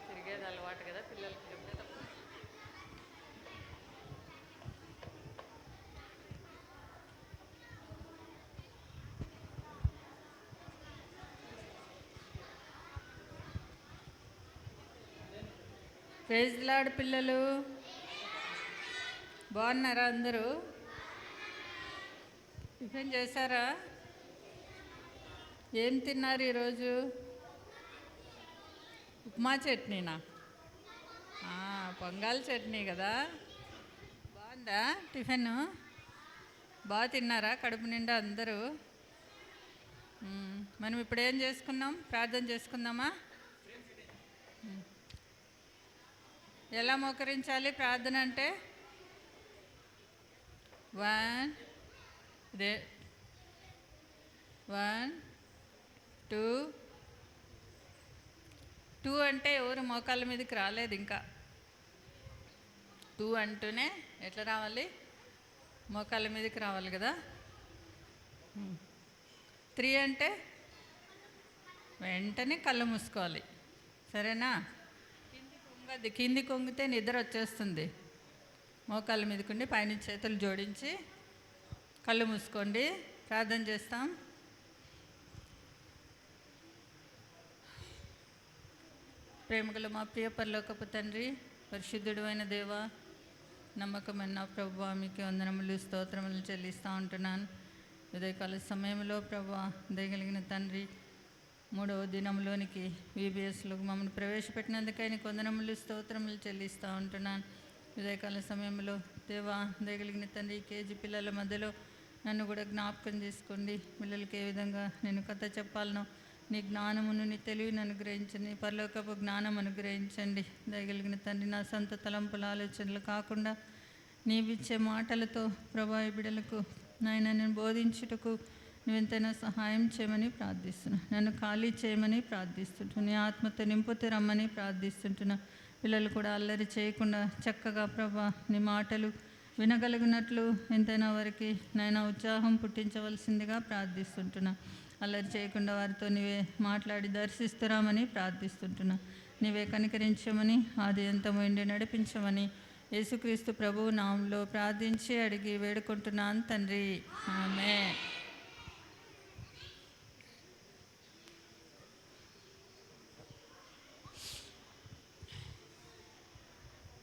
తిరిగేది అలవాటు కదా పిల్లలకి. ప్రైజ్ లార్డ్ పిల్లలు, బాగున్నారా అందరూ? టిఫిన్ చేశారా? ఏం తిన్నారు ఈరోజు? ఉప్మా చట్నీనా? పొంగల్ చట్నీ కదా. బాగుందా టిఫిన్? బాగా తిన్నారా కడుపు నిండా అందరూ? మనం ఇప్పుడు ఏం చేసుకున్నాం? ప్రార్థన చేసుకుందామా? ఎలా మోకరించాలి ప్రార్థన అంటే? 1 2 2 అంటే ఎవరు మోకాళ్ళ మీదకి రాలేదు ఇంకా. 2 అంటూనే ఎట్లా రావాలి? మోకాళ్ళ మీదకి రావాలి కదా. 3 అంటే వెంటనే కళ్ళు మూసుకోవాలి, సరేనా? కింది కొంగితే నిద్ర వచ్చేస్తుంది. మోకాళ్ళ మీదకుండి పైన చేతులు జోడించి కళ్ళు మూసుకోండి. ప్రార్థన చేస్తాం. ప్రేమగల మా ప్రియ పరలోకపు తండ్రి, పరిశుద్ధుడు అయిన దేవ, నమ్మకమైన ప్రభువా, మీకు వందనములు స్తోత్రములు చెల్లిస్తూ ఉంటున్నాను. ఉదయకాల సమయంలో ప్రభువా, దయగలిగిన తండ్రి, 3వ దినంలోనికి VBSలోకి మమ్మల్ని ప్రవేశపెట్టినందుకై నీకు వందనములు స్తోత్రములు చెల్లిస్తూ ఉంటున్నాను. ఉదయకాల సమయంలో దేవా, దయగలిగిన తండ్రి, కేజీ పిల్లల మధ్యలో నన్ను కూడా జ్ఞాపకం చేసుకోండి. పిల్లలకి ఏ విధంగా నేను కథ చెప్పాలనో నీ జ్ఞానమును, నీ తెలివిని అనుగ్రహించండి, పరలోకపు జ్ఞానం అనుగ్రహించండి. దయగలిగిన తండ్రి, నా సొంత తలంపుల ఆలోచనలు కాకుండా నీవిచ్చే మాటలతో ప్రభా ఈ బిడ్డలకు నాయన నేను బోధించుటకు నువ్వెంతైనా సహాయం చేయమని ప్రార్థిస్తున్నా. నన్ను ఖాళీ చేయమని ప్రార్థిస్తుంటున్నా. నీ ఆత్మతో నింపుతూ రమ్మని ప్రార్థిస్తుంటున్నా. పిల్లలు కూడా అల్లరి చేయకుండా చక్కగా ప్రభా నీ మాటలు వినగలిగినట్లు ఎంతైనా వారికి నైనా ఉత్సాహం పుట్టించవలసిందిగా ప్రార్థిస్తుంటున్నా. అల్లరి చేయకుండా వారితో నీవే మాట్లాడి దర్శిస్తున్నామని ప్రార్థిస్తుంటున్నా. నీవే కనికరించమని ఆది అంతము ఎండి నడిపించమని యేసుక్రీస్తు ప్రభువు నామంలో ప్రార్థించి అడిగి వేడుకుంటున్నాను తండ్రి, ఆమేన్.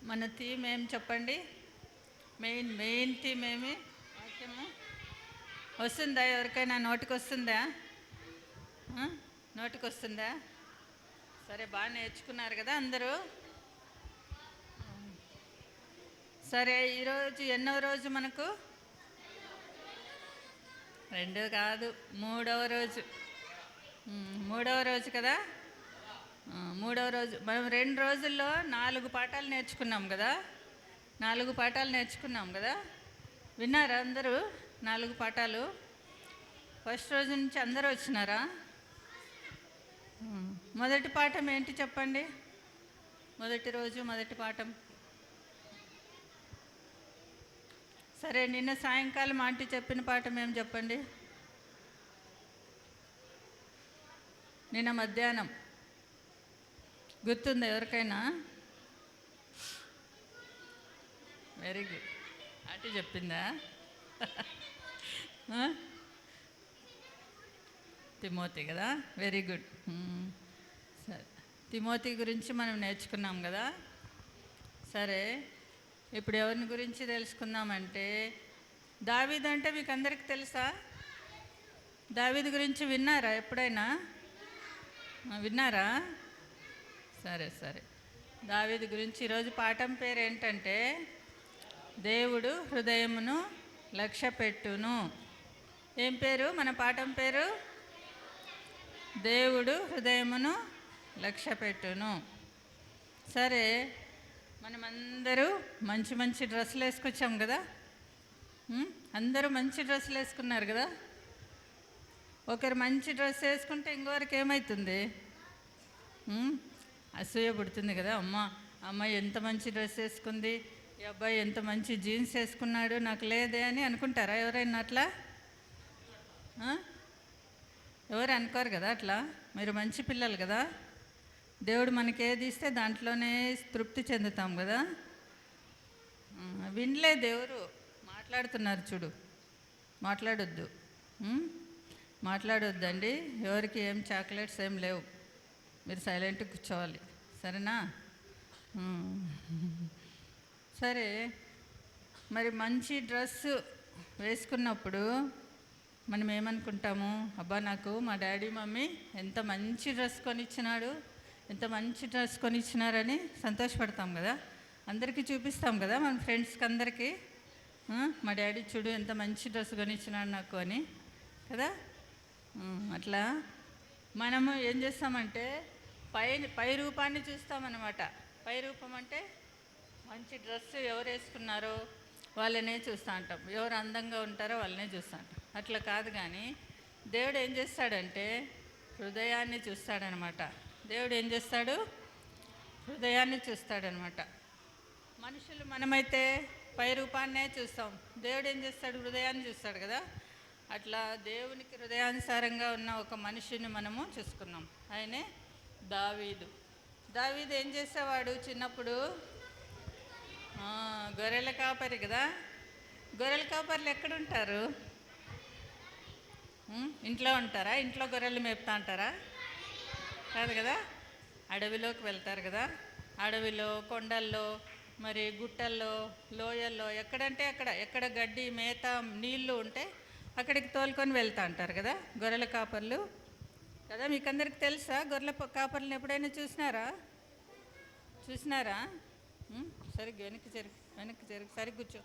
మన థీమ్ ఏం చెప్పండి? మెయిన్ థీమ్ ఏమి? వాక్యము వస్తుందా? ఎవరికైనా నోటికి వస్తుందా? నోటికి వస్తుందా? సరే, బాగా నేర్చుకున్నారు కదా అందరూ. సరే, ఈరోజు ఎన్నో రోజు మనకు? 2 కాదు, 3వ రోజు. 3వ రోజు కదా. 3వ రోజు మనం 2 రోజుల్లో 4 పాఠాలు నేర్చుకున్నాం కదా. 4 పాఠాలు నేర్చుకున్నాం కదా. విన్నారా అందరూ 4 పాఠాలు? ఫస్ట్ రోజు నుంచి అందరూ వచ్చినారా? మొదటి పాఠం ఏంటి చెప్పండి? మొదటి రోజు మొదటి పాఠం. సరే, నిన్న సాయంకాలం ఆంటీ చెప్పిన పాఠం ఏం చెప్పండి? నిన్న మధ్యాహ్నం గుర్తుందా ఎవరికైనా? Very good. ఆంటీ చెప్పిందా? తిమోతి కదా. Very good. సరే, తిమోతి గురించి మనం నేర్చుకున్నాం కదా. సరే, ఇప్పుడు ఎవరిని గురించి తెలుసుకుందామంటే, దావీదు అంటే మీకు అందరికీ తెలుసా? దావీదు గురించి విన్నారా ఎప్పుడైనా? విన్నారా? సరే సరే, దావీదు గురించి ఈరోజు పాఠం పేరు ఏంటంటే, దేవుడు హృదయమును లక్ష్యపెట్టును. ఏం పేరు మన పాఠం పేరు? దేవుడు హృదయమును లక్ష్యపెట్టును. సరే, మనమందరూ మంచి మంచి డ్రెస్సులు వేసుకొచ్చాం కదా. అందరూ మంచి డ్రెస్సులు వేసుకున్నారు కదా. ఒకరు మంచి డ్రెస్ వేసుకుంటే ఇంకొకరికి ఏమవుతుంది? అసూయ పుడుతుంది కదా. అమ్మాయి ఎంత మంచి డ్రెస్ వేసుకుంది, ఈ అబ్బాయి ఎంత మంచి జీన్స్ వేసుకున్నాడు, నాకు లేదే అని అనుకుంటారా ఎవరైనా అట్లా? ఎవరు అనుకోరు కదా అట్లా. మీరు మంచి పిల్లలు కదా. దేవుడు మనకి ఏది ఇస్తే దాంట్లోనే తృప్తి చెందుతాం కదా. వినలేదు ఎవరు మాట్లాడుతున్నారు చూడు. మాట్లాడొద్దు, మాట్లాడొద్దండి. ఎవరికి ఏం చాక్లెట్స్ ఏం లేవు. మీరు సైలెంట్గా కూర్చోవాలి, సరేనా? సరే, మరి మంచి డ్రెస్సు వేసుకున్నప్పుడు మనం ఏమనుకుంటాము? అబ్బా, నాకు మా డాడీ మమ్మీ ఎంత మంచి డ్రెస్ కొనిచ్చినాడు, ఎంత మంచి డ్రెస్ కొనిచ్చినారని సంతోషపడతాం కదా. అందరికీ చూపిస్తాం కదా, మన ఫ్రెండ్స్కి అందరికీ. మా డాడీ చూడు ఎంత మంచి డ్రెస్ కొనిచ్చినాడు నాకు అని కదా. అట్లా మనము ఏం చేస్తామంటే పై రూపాన్ని చూస్తామన్నమాట. పై రూపం అంటే మంచి డ్రెస్ ఎవరు వేసుకున్నారో వాళ్ళనే చూస్తూ ఉంటాం, ఎవరు అందంగా ఉంటారో వాళ్ళనే చూస్తూ ఉంటాం. అట్లా కాదు కానీ దేవుడు ఏం చేస్తాడంటే హృదయాన్ని చూస్తాడనమాట. దేవుడు ఏం చేస్తాడు? హృదయాన్ని చూస్తాడనమాట. మనుషులు మనమైతే పై రూపాన్నే చూస్తాం, దేవుడు ఏం చేస్తాడు? హృదయాన్ని చూస్తాడు కదా. అట్లా దేవునికి హృదయానుసారంగా ఉన్న ఒక మనిషిని మనము చూసుకున్నాం. ఆయనే దావీదు. దావీదు ఏం చేసేవాడు చిన్నప్పుడు? గొర్రెల కాపరి కదా. గొర్రెల కాపర్లు ఎక్కడుంటారు? ఇంట్లో ఉంటారా? ఇంట్లో గొర్రెలు మేపుతా అంటారా? కాదు కదా. అడవిలోకి వెళ్తారు కదా. అడవిలో, కొండల్లో, మరి గుట్టల్లో, లోయల్లో, ఎక్కడంటే అక్కడ, ఎక్కడ గడ్డి మేత నీళ్ళు ఉంటే అక్కడికి తోలుకొని వెళ్తా అంటారు కదా గొర్రెల కాపర్లు కదా. మీకు అందరికి తెలుసా గొర్రెల కాపర్లను? ఎప్పుడైనా చూసినారా? సరిగ్గా వెనక్కి జరిగి సరిగ్గా కూర్చో.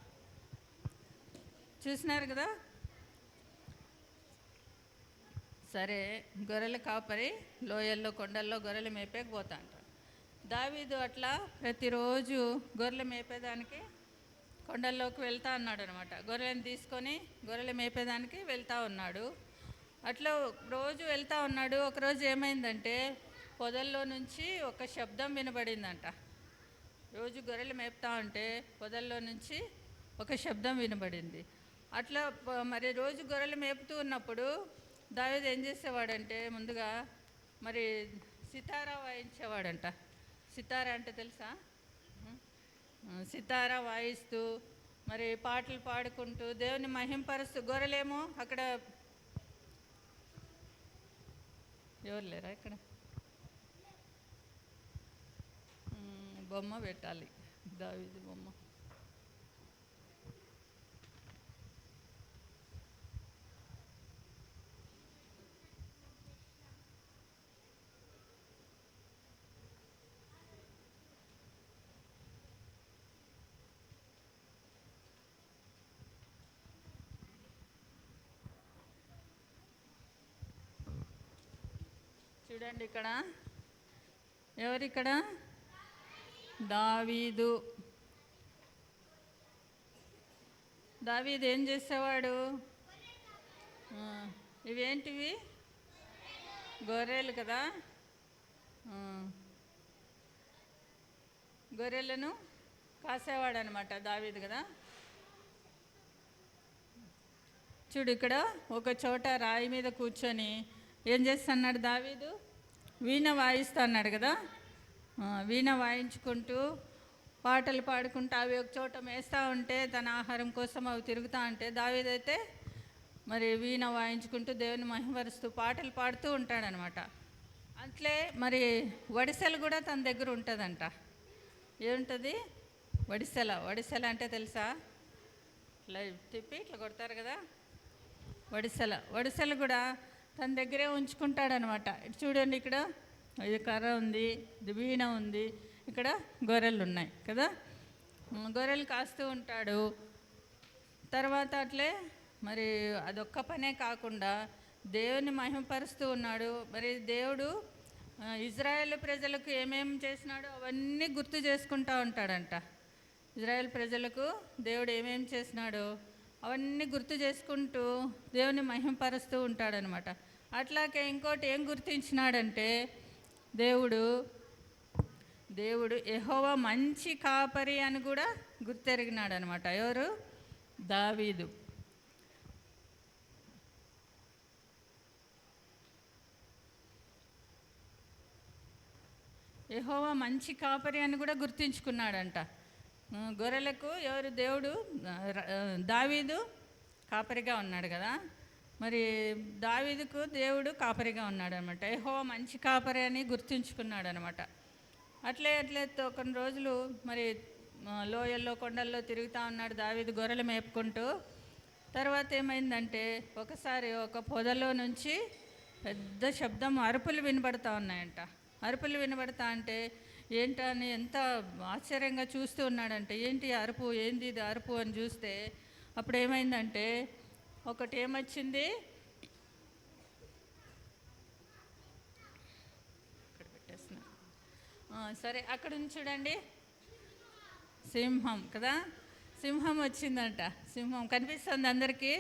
చూసినారు కదా. సరే, గొర్రెల కాపరి లోయల్లో, కొండల్లో గొర్రెలు మేపేకి పోతా అంటారు. దావీదు అట్లా ప్రతిరోజు గొర్రెలు మేపేదానికి కొండల్లోకి వెళ్తా ఉన్నాడు అనమాట. గొర్రెలను తీసుకొని గొర్రెలు మేపేదానికి వెళ్తూ ఉన్నాడు. అట్లా రోజు వెళ్తూ ఉన్నాడు. ఒకరోజు ఏమైందంటే పొదల్లో నుంచి ఒక శబ్దం వినబడిందంట. రోజు గొర్రెలు మేపుతా ఉంటే పొదల్లో నుంచి ఒక శబ్దం వినబడింది. అట్లా మరి రోజు గొర్రెలు మేపుతూ ఉన్నప్పుడు దావీదు ఏం చేసేవాడంటే ముందుగా మరి సితారా వాయించేవాడంట. సితారా అంటే తెలుసా? సితారా వాయిస్తూ మరి పాటలు పాడుకుంటూ దేవుని మహింపరుస్తూ, గొర్రెలేమో అక్కడ ఎవరు లేరా ఇక్కడ? బొమ్మ పెట్టాలి, దావీదు బొమ్మ. చూడండి ఇక్కడ ఎవరిక్కడ? దావీదు. దావీదు ఏం చేసేవాడు? ఇవేంటివి? గొర్రెలు కదా. గొర్రెలను కాసేవాడు అనమాట దావీదు కదా. చూడు ఇక్కడ ఒక చోట రాయి మీద కూర్చొని ఏం చేస్తున్నాడు దావీదు? వీణ వాయిస్తా అన్నాడు కదా. వీణ వాయించుకుంటూ పాటలు పాడుకుంటూ అవి ఒక చోట మేస్తూ ఉంటే తన ఆహారం కోసం అవి తిరుగుతూ ఉంటే దావీదైతే మరి వీణ వాయించుకుంటూ దేవుని మహిమపరుస్తూ పాటలు పాడుతూ ఉంటాడనమాట. అట్లే మరి వడిసెలు కూడా తన దగ్గర ఉంటుందంట. ఏముంటుంది? వడిసెల. వడిసెల అంటే తెలుసా? ఇట్లా తిప్పి ఇట్లా కొడతారు కదా, వడిసెల. వడిసెలు కూడా తన దగ్గరే ఉంచుకుంటాడనమాట. చూడండి ఇక్కడ ఇది కర్ర ఉంది, ఇది వీణ ఉంది, ఇక్కడ గొర్రెలు ఉన్నాయి కదా. గొర్రెలు కాస్తూ ఉంటాడు. తర్వాత అట్లే మరి అదొక్క పనే కాకుండా దేవుని మహిమపరుస్తూ ఉన్నాడు. మరి దేవుడు ఇజ్రాయేల్ ప్రజలకు ఏమేమి చేసినాడో అవన్నీ గుర్తు చేసుకుంటూ ఉంటాడంట. ఇజ్రాయేల్ ప్రజలకు దేవుడు ఏమేమి చేసినాడో అవన్నీ గుర్తు చేసుకుంటూ దేవుని మహిమపరుస్తూ ఉంటాడనమాట. అట్లాగే ఇంకోటి ఏం గుర్తించినాడంటే దేవుడు యెహోవా మంచి కాపరి అని కూడా గుర్తెరిగినాడు అనమాట. ఎవరు? దావీదు. యెహోవా మంచి కాపరి అని కూడా గుర్తించుకున్నాడంట. గొర్రెలకు ఎవరు? దేవుడు. దావీదు కాపరిగా ఉన్నాడు కదా. మరి దావీదుకు దేవుడు కాపరిగా ఉన్నాడు అనమాట. యెహోవా మంచి కాపరి అని గుర్తుంచుకున్నాడు అనమాట. అట్లే కొన్ని రోజులు మరి లోయల్లో కొండల్లో తిరుగుతూ ఉన్నాడు దావీదు గొర్రెలు మేపుకుంటూ. తర్వాత ఏమైందంటే ఒకసారి ఒక పొదలో నుంచి పెద్ద శబ్దం, అరుపులు వినబడతా ఉన్నాయంట. అరుపులు వినబడతా అంటే ఏంటని ఎంత ఆశ్చర్యంగా చూస్తూ ఉన్నాడంటే, ఏంటి అరుపు, ఏంది ఇది అరుపు అని చూస్తే అప్పుడు ఏమైందంటే ఒకటి ఏమొచ్చింది, ఇక్కడ పెట్టేస్తున్నా సరే, అక్కడ నుంచి చూడండి, సింహం కదా. సింహం వచ్చిందంట. సింహం కనిపిస్తుంది అందరికీ.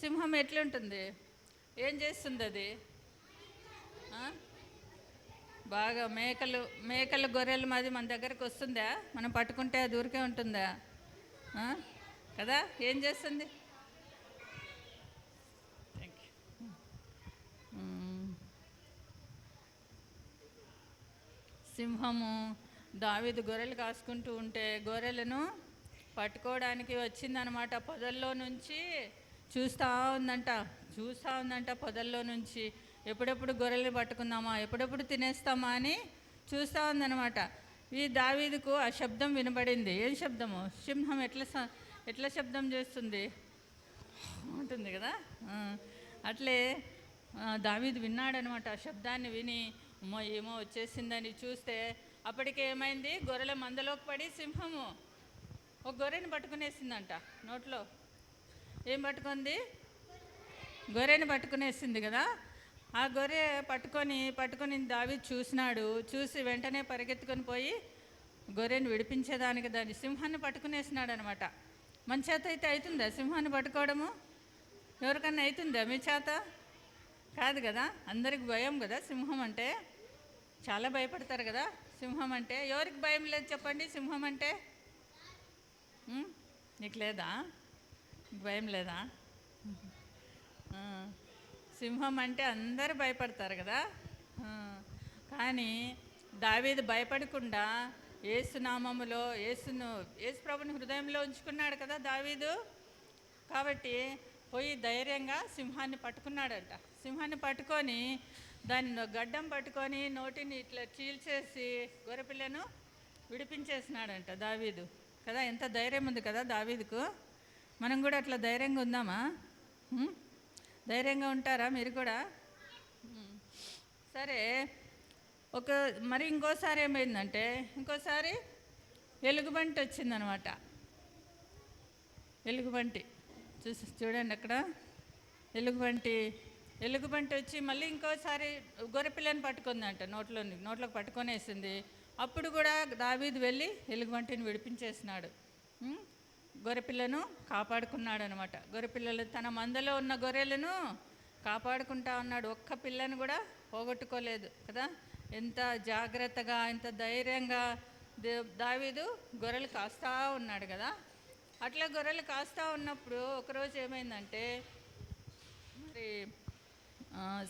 సింహం ఎట్లుంటుంది? ఏం చేస్తుంది అది? బాగా మేకలు గొర్రెలు మాది మన దగ్గరకు వస్తుందా? మనం పట్టుకుంటే అది ఊరికే ఉంటుందా కదా? ఏం చేస్తుంది? సింహము దావీదు గొర్రెలు కాసుకుంటూ ఉంటే గొర్రెలను పట్టుకోవడానికి వచ్చిందనమాట. పొదల్లో నుంచి చూస్తూ ఉందంట పొదల్లో నుంచి. ఎప్పుడెప్పుడు గొర్రెలు పట్టుకుందామా, ఎప్పుడెప్పుడు తినేస్తామా అని చూస్తూ ఉందన్నమాట. ఈ దావీదుకు ఆ శబ్దం వినబడింది. ఏం శబ్దము? సింహం ఎట్లా శబ్దం చేస్తుంది ఉంటుంది కదా. అట్లే దావీదు విన్నాడనమాట. ఆ శబ్దాన్ని విని ఏమో వచ్చేసిందని చూస్తే అప్పటికే ఏమైంది, గొర్రెల మందలోకి పడి సింహము ఒక గొర్రెని పట్టుకునేసిందంట. నోట్లో ఏం పట్టుకుంది? గొర్రెని పట్టుకునేసింది కదా. ఆ గొర్రె పట్టుకొని దావీదు చూసినాడు. చూసి వెంటనే పరిగెత్తుకొని పోయి గొర్రెని విడిపించేదానికి దాన్ని సింహాన్ని పట్టుకునేసినాడు అనమాట. మన చేత అయితే అవుతుందా సింహాన్ని పట్టుకోవడము? ఎవరికన్నా అవుతుందా మీ చేత? కాదు కదా. అందరికి భయం కదా సింహం అంటే, చాలా భయపడతారు కదా సింహం అంటే. ఎవరికి భయం లేదు చెప్పండి సింహం అంటే? ఉం? నీకు లేదా? నీకు భయం లేదా? ఆ, సింహం అంటే అందరూ భయపడతారు కదా. ఆ, కానీ దావీదు భయపడకుండా యేసునామములో యేసు ప్రభుని హృదయంలో ఉంచుకున్నాడు కదా దావీదు. కాబట్టి పోయి ధైర్యంగా సింహాన్ని పట్టుకున్నాడంట. సింహాన్ని పట్టుకొని దాన్ని గడ్డం పట్టుకొని నోటిని ఇట్లా చీల్చేసి గొర్రెపిల్లను విడిపించేసినాడంట దావీదు కదా. ఎంత ధైర్యం ఉంది కదా దావీదుకు. మనం కూడా అట్లా ధైర్యంగా ఉందామా? ఉం? ధైర్యంగా ఉంటారా మీరు కూడా? సరే, మరి ఇంకోసారి ఏమైందంటే, ఇంకోసారి ఎలుగుబంటి వచ్చిందనమాట. ఎలుగుబంటి చూడండి అక్కడ. ఎలుగుబంటి వచ్చి మళ్ళీ ఇంకోసారి గొర్రెపిల్లని పట్టుకుందంట. నోట్లోకి పట్టుకొనేసింది. అప్పుడు కూడా దావీదు వెళ్ళి ఎలుగుబంటిని విడిపించేసినాడు. గొర్రెపిల్లను కాపాడుకున్నాడు అనమాట. గొర్రెపిల్లలు తన మందలో ఉన్న గొర్రెలను కాపాడుకుంటా ఉన్నాడు. ఒక్క పిల్లను కూడా పోగొట్టుకోలేదు కదా. ఎంత జాగ్రత్తగా, ఎంత ధైర్యంగా దావీదు గొర్రెలు కాస్తా ఉన్నాడు కదా. అట్లా గొర్రెలు కాస్తా ఉన్నప్పుడు ఒకరోజు ఏమైందంటే, మరి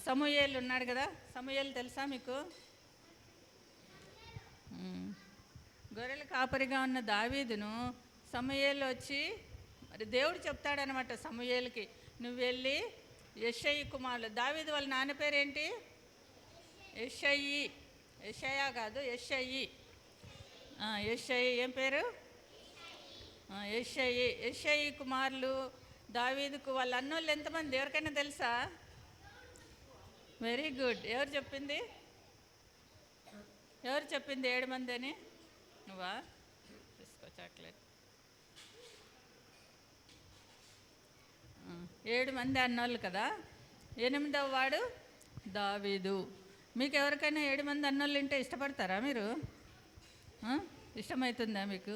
సమూయేలు ఉన్నాడు కదా. సమూయేలు తెలుసా మీకు? గొర్రెల కాపరిగా ఉన్న దావీదును సమూయేలు వచ్చి, మరి దేవుడు చెప్తాడనమాట సమూయేలుకి, నువ్వు వెళ్ళి యెషయి కుమారులు, దావీదు వాళ్ళ నాన్న పేరేంటి? యెషయా కాదు, యెషయి. ఏం పేరు? యెషయి కుమారులు దావీదుకు వాళ్ళ అన్నోళ్ళు ఎంతమంది? ఎవరికైనా తెలుసా? Very good. ఎవరు చెప్పింది 7 మంది అని? నువ్వా? తీసుకో చాక్లెట్. 7 మంది అన్నోళ్ళు కదా. 8వ వాడు దావీదు. మీకు ఎవరికైనా 7 మంది అన్నోళ్ళు ఉంటే ఇష్టపడతారా మీరు? ఇష్టమవుతుందా మీకు?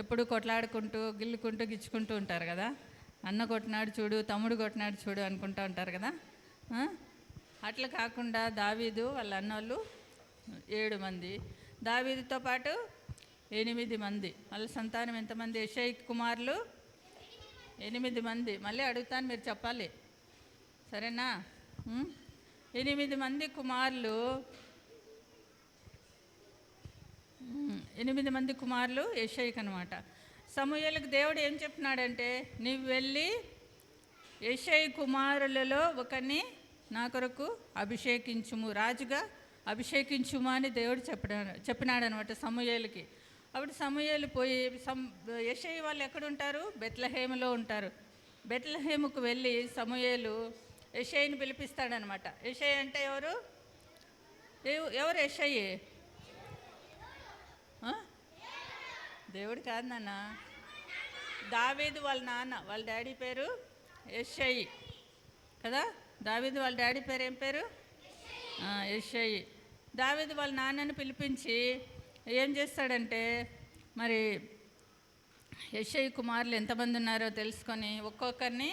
ఎప్పుడు కొట్లాడుకుంటూ గిల్లుకుంటూ గిచ్చుకుంటూ ఉంటారు కదా. అన్న కొట్టినాడు చూడు, తమ్ముడు కొట్టినాడు చూడు అనుకుంటూ ఉంటారు కదా. అట్లా కాకుండా దావీదు వాళ్ళ అన్నోళ్ళు 7 మంది, దావీదుతో పాటు 8 మంది. వాళ్ళ సంతానం ఎంతమంది? యెషయి కుమారులు 8 మంది. మళ్ళీ అడుగుతాను, మీరు చెప్పాలి, సరేనా? 8 మంది కుమారులు, 8 మంది కుమారులు యెషయికి అనమాట. సమూయేలుకు దేవుడు ఏం చెప్పినాడంటే, నీవు వెళ్ళి యెషయి కుమారులలో ఒకరిని నా కొరకు అభిషేకించుము, రాజుగా అభిషేకించుము అని దేవుడు చెప్పినాడు అనమాట సమూయేలుకి. అప్పుడు సమూయేలు పోయి, యెషయి వాళ్ళు ఎక్కడుంటారు? బెత్లెహేములో ఉంటారు. బెత్లెహేముకు వెళ్ళి సమూయేలు యెషయిని పిలిపిస్తాడనమాట. యెషయి అంటే ఎవరు? యెషయి? దేవుడు కాదు నాన్న, దావీదు వాళ్ళ నాన్న, వాళ్ళ డాడీ పేరు యెషయి కదా. దావీదు వాళ్ళ డాడీ పేరు ఏం పేరు? యెషయి. దావీదు వాళ్ళ నాన్నని పిలిపించి ఏం చేస్తాడంటే, మరి యెషయి కుమారులు ఎంతమంది ఉన్నారో తెలుసుకొని ఒక్కొక్కరిని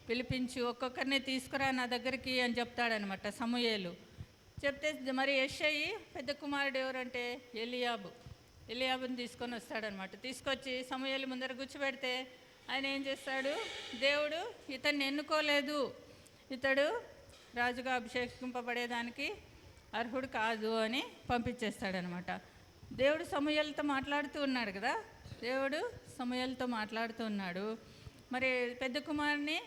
పిలిపించి ఒక్కొక్కరిని తీసుకురా నా దగ్గరికి అని చెప్తాడనమాట సమూయేలు. చెప్తే మరి యెషయి పెద్ద కుమారుడు ఎవరంటే ఎలియాబుని తీసుకొని వస్తాడనమాట. తీసుకొచ్చి సమూయేలు ముందర కూర్చోబెడితే ఆయన ఏం చేస్తాడు, దేవుడు ఇతన్ని ఎన్నుకోలేదు, ఇతడు రాజుగా అభిషేకింపబడేదానికి అర్హుడు కాదు అని పంపించేస్తాడనమాట. దేవుడు సమూయేలుతో మాట్లాడుతూ ఉన్నాడు కదా. దేవుడు సమూయేలుతో మాట్లాడుతూ ఉన్నాడు. మరి పెద్ద కుమారుని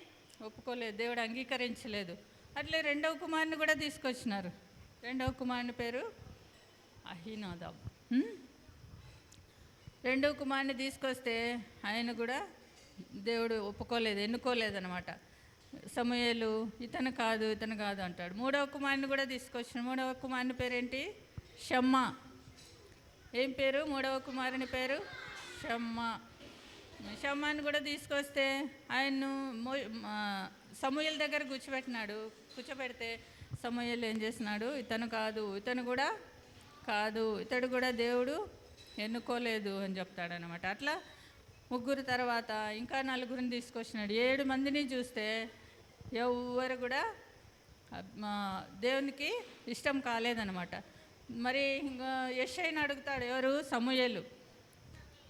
ఒప్పుకోలేదు, దేవుడు అంగీకరించలేదు. అట్లే 2వ కుమారుని కూడా తీసుకొచ్చినారు. 2వ కుమారుని పేరు అహీనాదాబ్. 2వ కుమారుని తీసుకొస్తే ఆయన కూడా దేవుడు ఒప్పుకోలేదు, ఎన్నుకోలేదనమాట. సమూయేలు ఇతను కాదు అంటాడు. 3వ కుమారుని కూడా తీసుకొచ్చిన. 3వ కుమారుని పేరేంటి? షమ్మా. ఏం పేరు? 3వ కుమారుని పేరు షమ్మా. షమ్మాని కూడా తీసుకొస్తే ఆయన్ను సమూయేలు దగ్గర కూర్చోబెడితే సమూయేలు ఏం చేసినాడు, ఇతను కాదు, ఇతడు కూడా దేవుడు ఎన్నుకోలేదు అని చెప్తాడనమాట. అట్లా 3 తర్వాత ఇంకా 4 తీసుకొచ్చినాడు. 7 మందిని చూస్తే ఎవరు కూడా దేవునికి ఇష్టం కాలేదనమాట. మరి యెషయిని అడుగుతాడు, ఎవరు? సమూయేలు.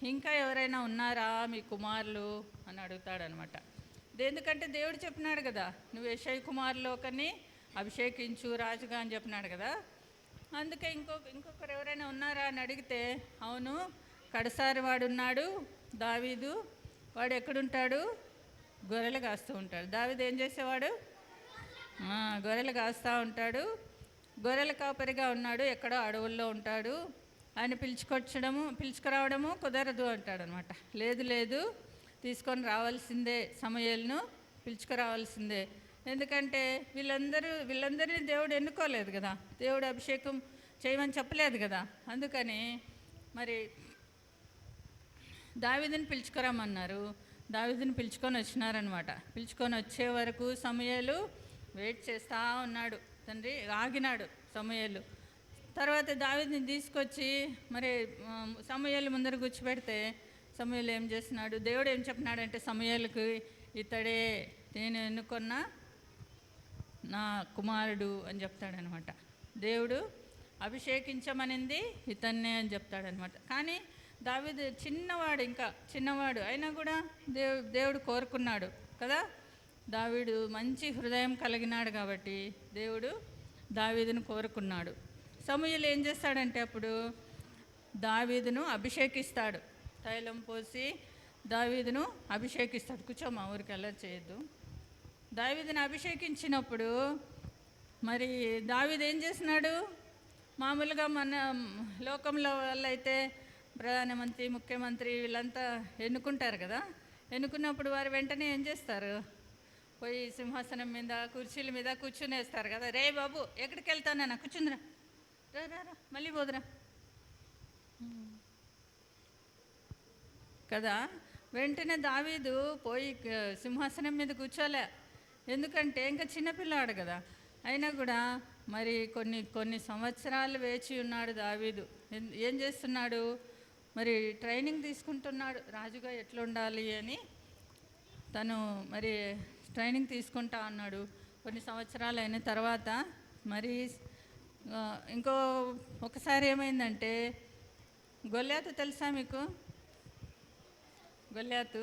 ఇంకా ఎవరైనా ఉన్నారా మీ కుమారులు అని అడుగుతాడనమాట. ఎందుకంటే దేవుడు చెప్పినాడు కదా, నువ్వు యెషయి కుమారులు ఒకరిని అభిషేకించు రాజుగా అని చెప్పినాడు కదా. అందుకే ఇంకొకరు ఎవరైనా ఉన్నారా అని అడిగితే, అవును కడసారి వాడు ఉన్నాడు దావీదు. వాడు ఎక్కడుంటాడు? గొర్రెలు కాస్తూ ఉంటాడు. దావీదు ఏం చేసేవాడు? గొర్రెలు కాస్తూ ఉంటాడు. గొర్రెల కాపరిగా ఉన్నాడు, ఎక్కడో అడవుల్లో ఉంటాడు. ఆయన పిలుచుకురావడము కుదరదు అంటాడనమాట. లేదు తీసుకొని రావాల్సిందే, సమూయేలును పిలుచుకురావాల్సిందే. ఎందుకంటే వీళ్ళందరినీ దేవుడు ఎన్నుకోలేదు కదా, దేవుడు అభిషేకం చేయమని చెప్పలేదు కదా. అందుకని మరి దావీదుని పిలుచుకురామన్నారు. దావీదుని పిలుచుకొని వచ్చినారనమాట. పిలుచుకొని వచ్చే వరకు సమూయేలు వెయిట్ చేస్తూ ఉన్నాడు. తండ్రి ఆగినాడు సమూయేలు. తర్వాత దావీదుని తీసుకొచ్చి మరి సమూయేలు ముందర కూర్చోబెడితే సమూయేలు ఏం చేస్తున్నాడు? దేవుడు ఏం చెప్పినాడంటే సమూయేలుకి, ఇతడే నేను ఎన్నుకున్న నా కుమారుడు అని చెప్తాడనమాట. దేవుడు అభిషేకించమనింది ఇతన్నే అని చెప్తాడనమాట. కానీ దావీదు చిన్నవాడు అయినా కూడా దేవుడు కోరుకున్నాడు కదా. దావీదు మంచి హృదయం కలిగినాడు కాబట్టి దేవుడు దావీదును కోరుకున్నాడు. సమూయేలు ఏం చేస్తాడంటే అప్పుడు దావీదును అభిషేకిస్తాడు. తైలం పోసి దావీదును అభిషేకిస్తాడు. కూర్చోమా, ఊరికి అల్లరి చేయొద్దు. దావీదుని అభిషేకించినప్పుడు మరి దావీదు ఏం చేసినాడు? మామూలుగా మన లోకంలో వాళ్ళైతే ప్రధానమంత్రి, ముఖ్యమంత్రి వీళ్ళంతా ఎన్నుకుంటారు కదా. ఎన్నుకున్నప్పుడు వారు వెంటనే ఏం చేస్తారు? పోయి సింహాసనం మీద కుర్చీల మీద కూర్చునేస్తారు కదా. రే బాబు ఎక్కడికి వెళ్తానన్నా, కూర్చుందిరా, రా మళ్ళీ పోదురా కదా. వెంటనే దావీదు పోయి సింహాసనం మీద కూర్చోలే. ఎందుకంటే ఇంకా చిన్నపిల్లాడు కదా. అయినా కూడా మరి కొన్ని సంవత్సరాలు వేచి ఉన్నాడు దావీదు. ఏం చేస్తున్నాడు? మరి ట్రైనింగ్ తీసుకుంటున్నాడు, రాజుగా ఎట్లుండాలి అని తను మరి ట్రైనింగ్ తీసుకుంటా ఉన్నాడు. కొన్ని సంవత్సరాలు అయిన తర్వాత మరి ఒకసారి ఏమైందంటే, గొల్యాతు తెలుసా మీకు? గొల్యాతు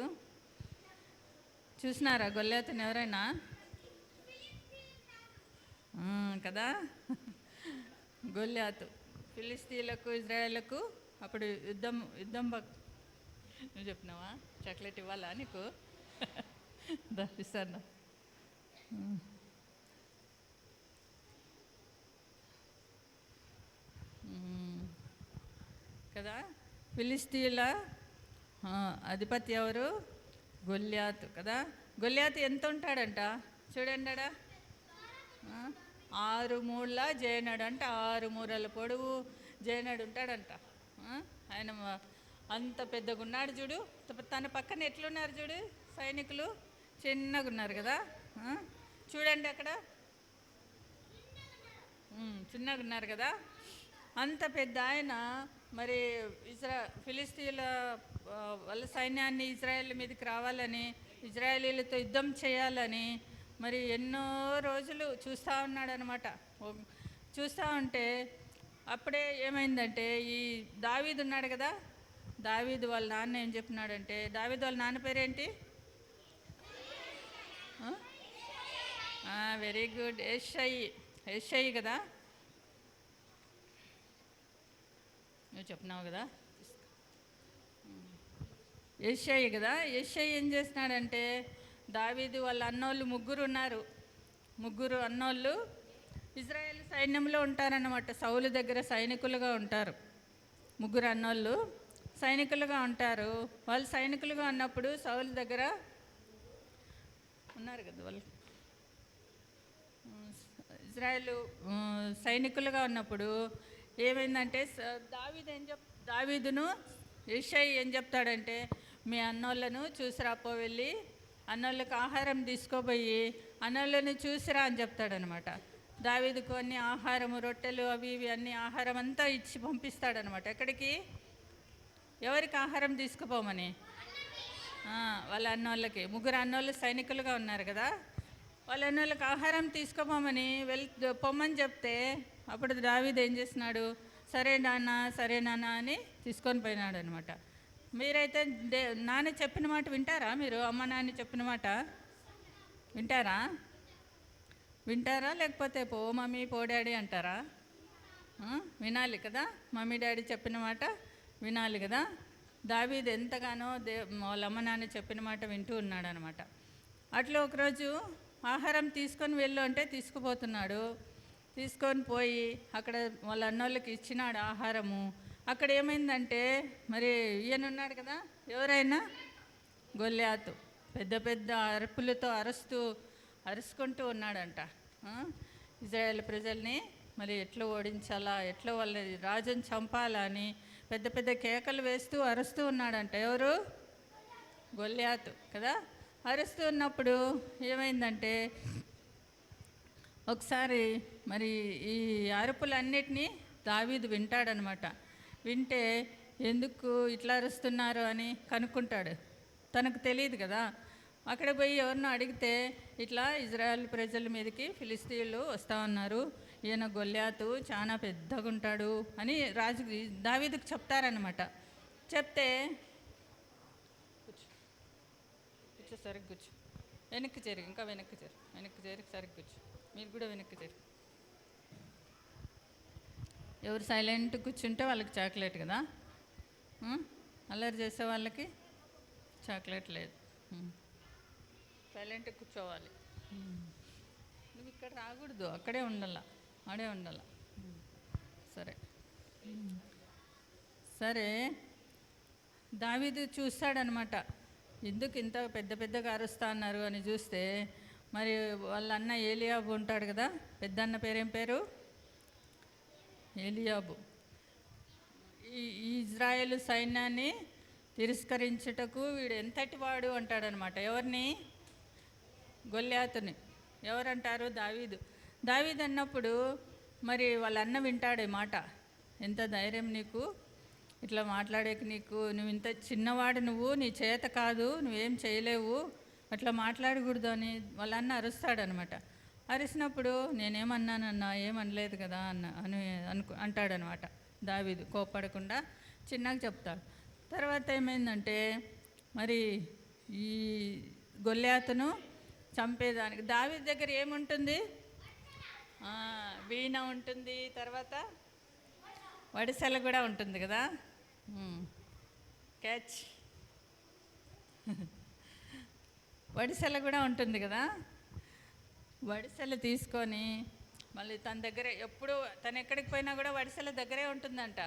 చూసినారా? గొల్యాతుని ఎవరైనా కదా. గొల్యాతు ఫిలిస్తీన్లకు ఇజ్రాయేళ్లకు అప్పుడు యుద్ధం నువ్వు చెప్పినావా? చాక్లెట్ ఇవ్వాలా నీకు? ఇస్తాను కదా. ఫిలిస్తీన్ల అధిపతి ఎవరు? గొల్యాతు కదా. గొల్యాతు ఎంత ఉంటాడంట చూడండి. 6 మూరల జయనడు అంటే 6 మూరల పొడవు జయనడు ఉంటాడంట. ఆయన అంత పెద్దగా ఉన్నాడు చూడు. తన పక్కన ఎట్లున్నారు చూడు సైనికులు, చిన్నగా ఉన్నారు కదా. చూడండి అక్కడ చిన్నగా ఉన్నారు కదా. అంత పెద్ద ఆయన మరి ఫిలిస్తీన్ల వాళ్ళ సైన్యాన్ని ఇజ్రాయెల్ మీదకి రావాలని, ఇజ్రాయేలీలతో యుద్ధం చేయాలని మరి ఎన్నో రోజులు చూస్తూ ఉన్నాడు అనమాట. చూస్తూ ఉంటే అప్పుడే ఏమైందంటే, ఈ దావీదు ఉన్నాడు కదా, దావీదు వాళ్ళ నాన్న ఏం చెప్పినాడంటే, దావీదు వాళ్ళ నాన్న పేరేంటి? వెరీ గుడ్, యెషయి కదా. నువ్వు చెప్పినావు కదా, యెషయి కదా. యెషయి ఏం చేసినాడంటే, దావీదు వాళ్ళ అన్నోళ్ళు ముగ్గురు అన్నోళ్ళు ఇజ్రాయేల్ సైన్యంలో ఉంటారన్నమాట. సౌలు దగ్గర సైనికులుగా ఉంటారు. ముగ్గురు అన్నోళ్ళు సైనికులుగా ఉంటారు. వాళ్ళు సైనికులుగా ఉన్నప్పుడు సౌలు దగ్గర ఉన్నారు కదా. వాళ్ళు ఇజ్రాయేల్ సైనికులుగా ఉన్నప్పుడు ఏమైందంటే, దావీదును యెషయి ఏం చెప్తాడంటే, మీ అన్నోళ్ళను చూసిరాపో, వెళ్ళి అన్నోళ్ళకి ఆహారం తీసుకోపోయి అన్నోళ్ళని చూసిరా అని చెప్తాడనమాట. దావీదు కొన్ని ఆహారము, రొట్టెలు అవి ఇవి అన్ని ఆహారం అంతా ఇచ్చి పంపిస్తాడనమాట. ఎక్కడికి? ఎవరికి ఆహారం తీసుకుపోమని? వాళ్ళ అన్నోళ్ళకి. ముగ్గురు అన్నోళ్ళు సైనికులుగా ఉన్నారు కదా, వాళ్ళ అన్నోళ్ళకి ఆహారం తీసుకుపోమని పొమ్మని చెప్తే, అప్పుడు దావీదు ఏం చేసినాడు? సరే నాన్న అని తీసుకొని పోయినాడు అనమాట. మీరైతే నాన్న చెప్పిన మాట వింటారా? మీరు అమ్మ నాన్న చెప్పిన మాట వింటారా? వింటారా లేకపోతే పో మమ్మీ పో డాడీ అంటారా? వినాలి కదా, మమ్మీ డాడీ చెప్పిన మాట వినాలి కదా. దావీదు ఎంతగానో వాళ్ళ అమ్మ నాన్న చెప్పిన మాట వింటూ ఉన్నాడు అనమాట. అట్లా ఒకరోజు ఆహారం తీసుకొని వెళ్ళు అంటే తీసుకుపోతున్నాడు. తీసుకొని పోయి అక్కడ వాళ్ళ అన్నోళ్ళకి ఇచ్చినాడు ఆహారము. అక్కడ ఏమైందంటే మరి ఈయనున్నాడు కదా, ఎవరైనా గొల్యాతు పెద్ద పెద్ద అరుపులతో అరుచుకుంటూ ఉన్నాడంట. ఇజ్రాయేల్ ప్రజల్ని మరి ఎట్లా ఓడించాలా, ఎట్లా వాళ్ళ రాజుని చంపాలా అని పెద్ద పెద్ద కేకలు వేస్తూ అరుస్తూ ఉన్నాడంట. ఎవరు? గొల్యాతు కదా. అరుస్తూ ఉన్నప్పుడు ఏమైందంటే ఒకసారి మరి ఈ అరుపులన్నిటినీ దావీదు వింటాడనమాట. వింటే ఎందుకు ఇట్లా అరుస్తున్నారు అని కనుక్కుంటాడు. తనకు తెలియదు కదా. అక్కడ పోయి ఎవరినో అడిగితే ఇట్లా ఇజ్రాయెల్ ప్రజల మీదకి ఫిలిస్తీన్లు వస్తూ ఉన్నారు, ఈయన గొల్యాతు చాలా పెద్దగా ఉంటాడు అని దావీదుకు చెప్తారనమాట. చెప్తే కూర్చో సరిగ్గా కూర్చో, వెనక్కి చేరు, ఇంకా వెనక్కి చేరు సరిగ్గా కూర్చో, మీరు కూడా వెనక్కి చేరు. ఎవరు సైలెంట్ కూర్చుంటే వాళ్ళకి చాక్లెట్ కదా, అల్లరి చేసే వాళ్ళకి చాక్లెట్ లేదు. సైలెంట్గా కూర్చోవాలి. నువ్వు ఇక్కడ రాకూడదు, అక్కడే ఉండాల, ఆడే ఉండాల. సరే సరే దావీదు చూస్తాడనమాట. ఎందుకు ఇంత పెద్ద పెద్దగా అరుస్తా అన్నారు అని చూస్తే మరి వాళ్ళ అన్న ఏలియాబు ఉంటాడు కదా, పెద్ద అన్న పేరేం పేరు? ఏలియాబు. ఈ ఇజ్రాయేలు సైన్యాన్ని తిరస్కరించుటకు వీడు ఎంతటి వాడు అంటాడనమాట. ఎవరిని? గొల్యాతుని. ఎవరంటారు? దావీదు అన్నప్పుడు మరి వాళ్ళ అన్న వింటాడే మాట. ఎంత ధైర్యం నీకు, ఇట్లా మాట్లాడేకి నీకు, నువ్వు ఇంత చిన్నవాడు, నువ్వు నీ చేత కాదు, నువ్వేం చేయలేవు, అట్లా మాట్లాడకూడదు అని వాళ్ళ అన్న అరుస్తాడనమాట. అరిసినప్పుడు నేనేమన్నానన్నా, ఏమనలేదు కదా అని అంటాడనమాట. దావీదు కోప్పడకుండా చిన్నగా చెప్తాడు. తర్వాత ఏమైందంటే మరి ఈ గొల్యాతును చంపేదానికి దావీదు దగ్గర ఏముంటుంది? వీణ ఉంటుంది, తర్వాత వడిసెల కూడా ఉంటుంది కదా, క్యాచ్ వడిసెల కూడా ఉంటుంది కదా. వడిసెలు తీసుకొని మళ్ళీ తన దగ్గరే ఎప్పుడు తను ఎక్కడికి పోయినా కూడా వడిసెల దగ్గరే ఉంటుందంట.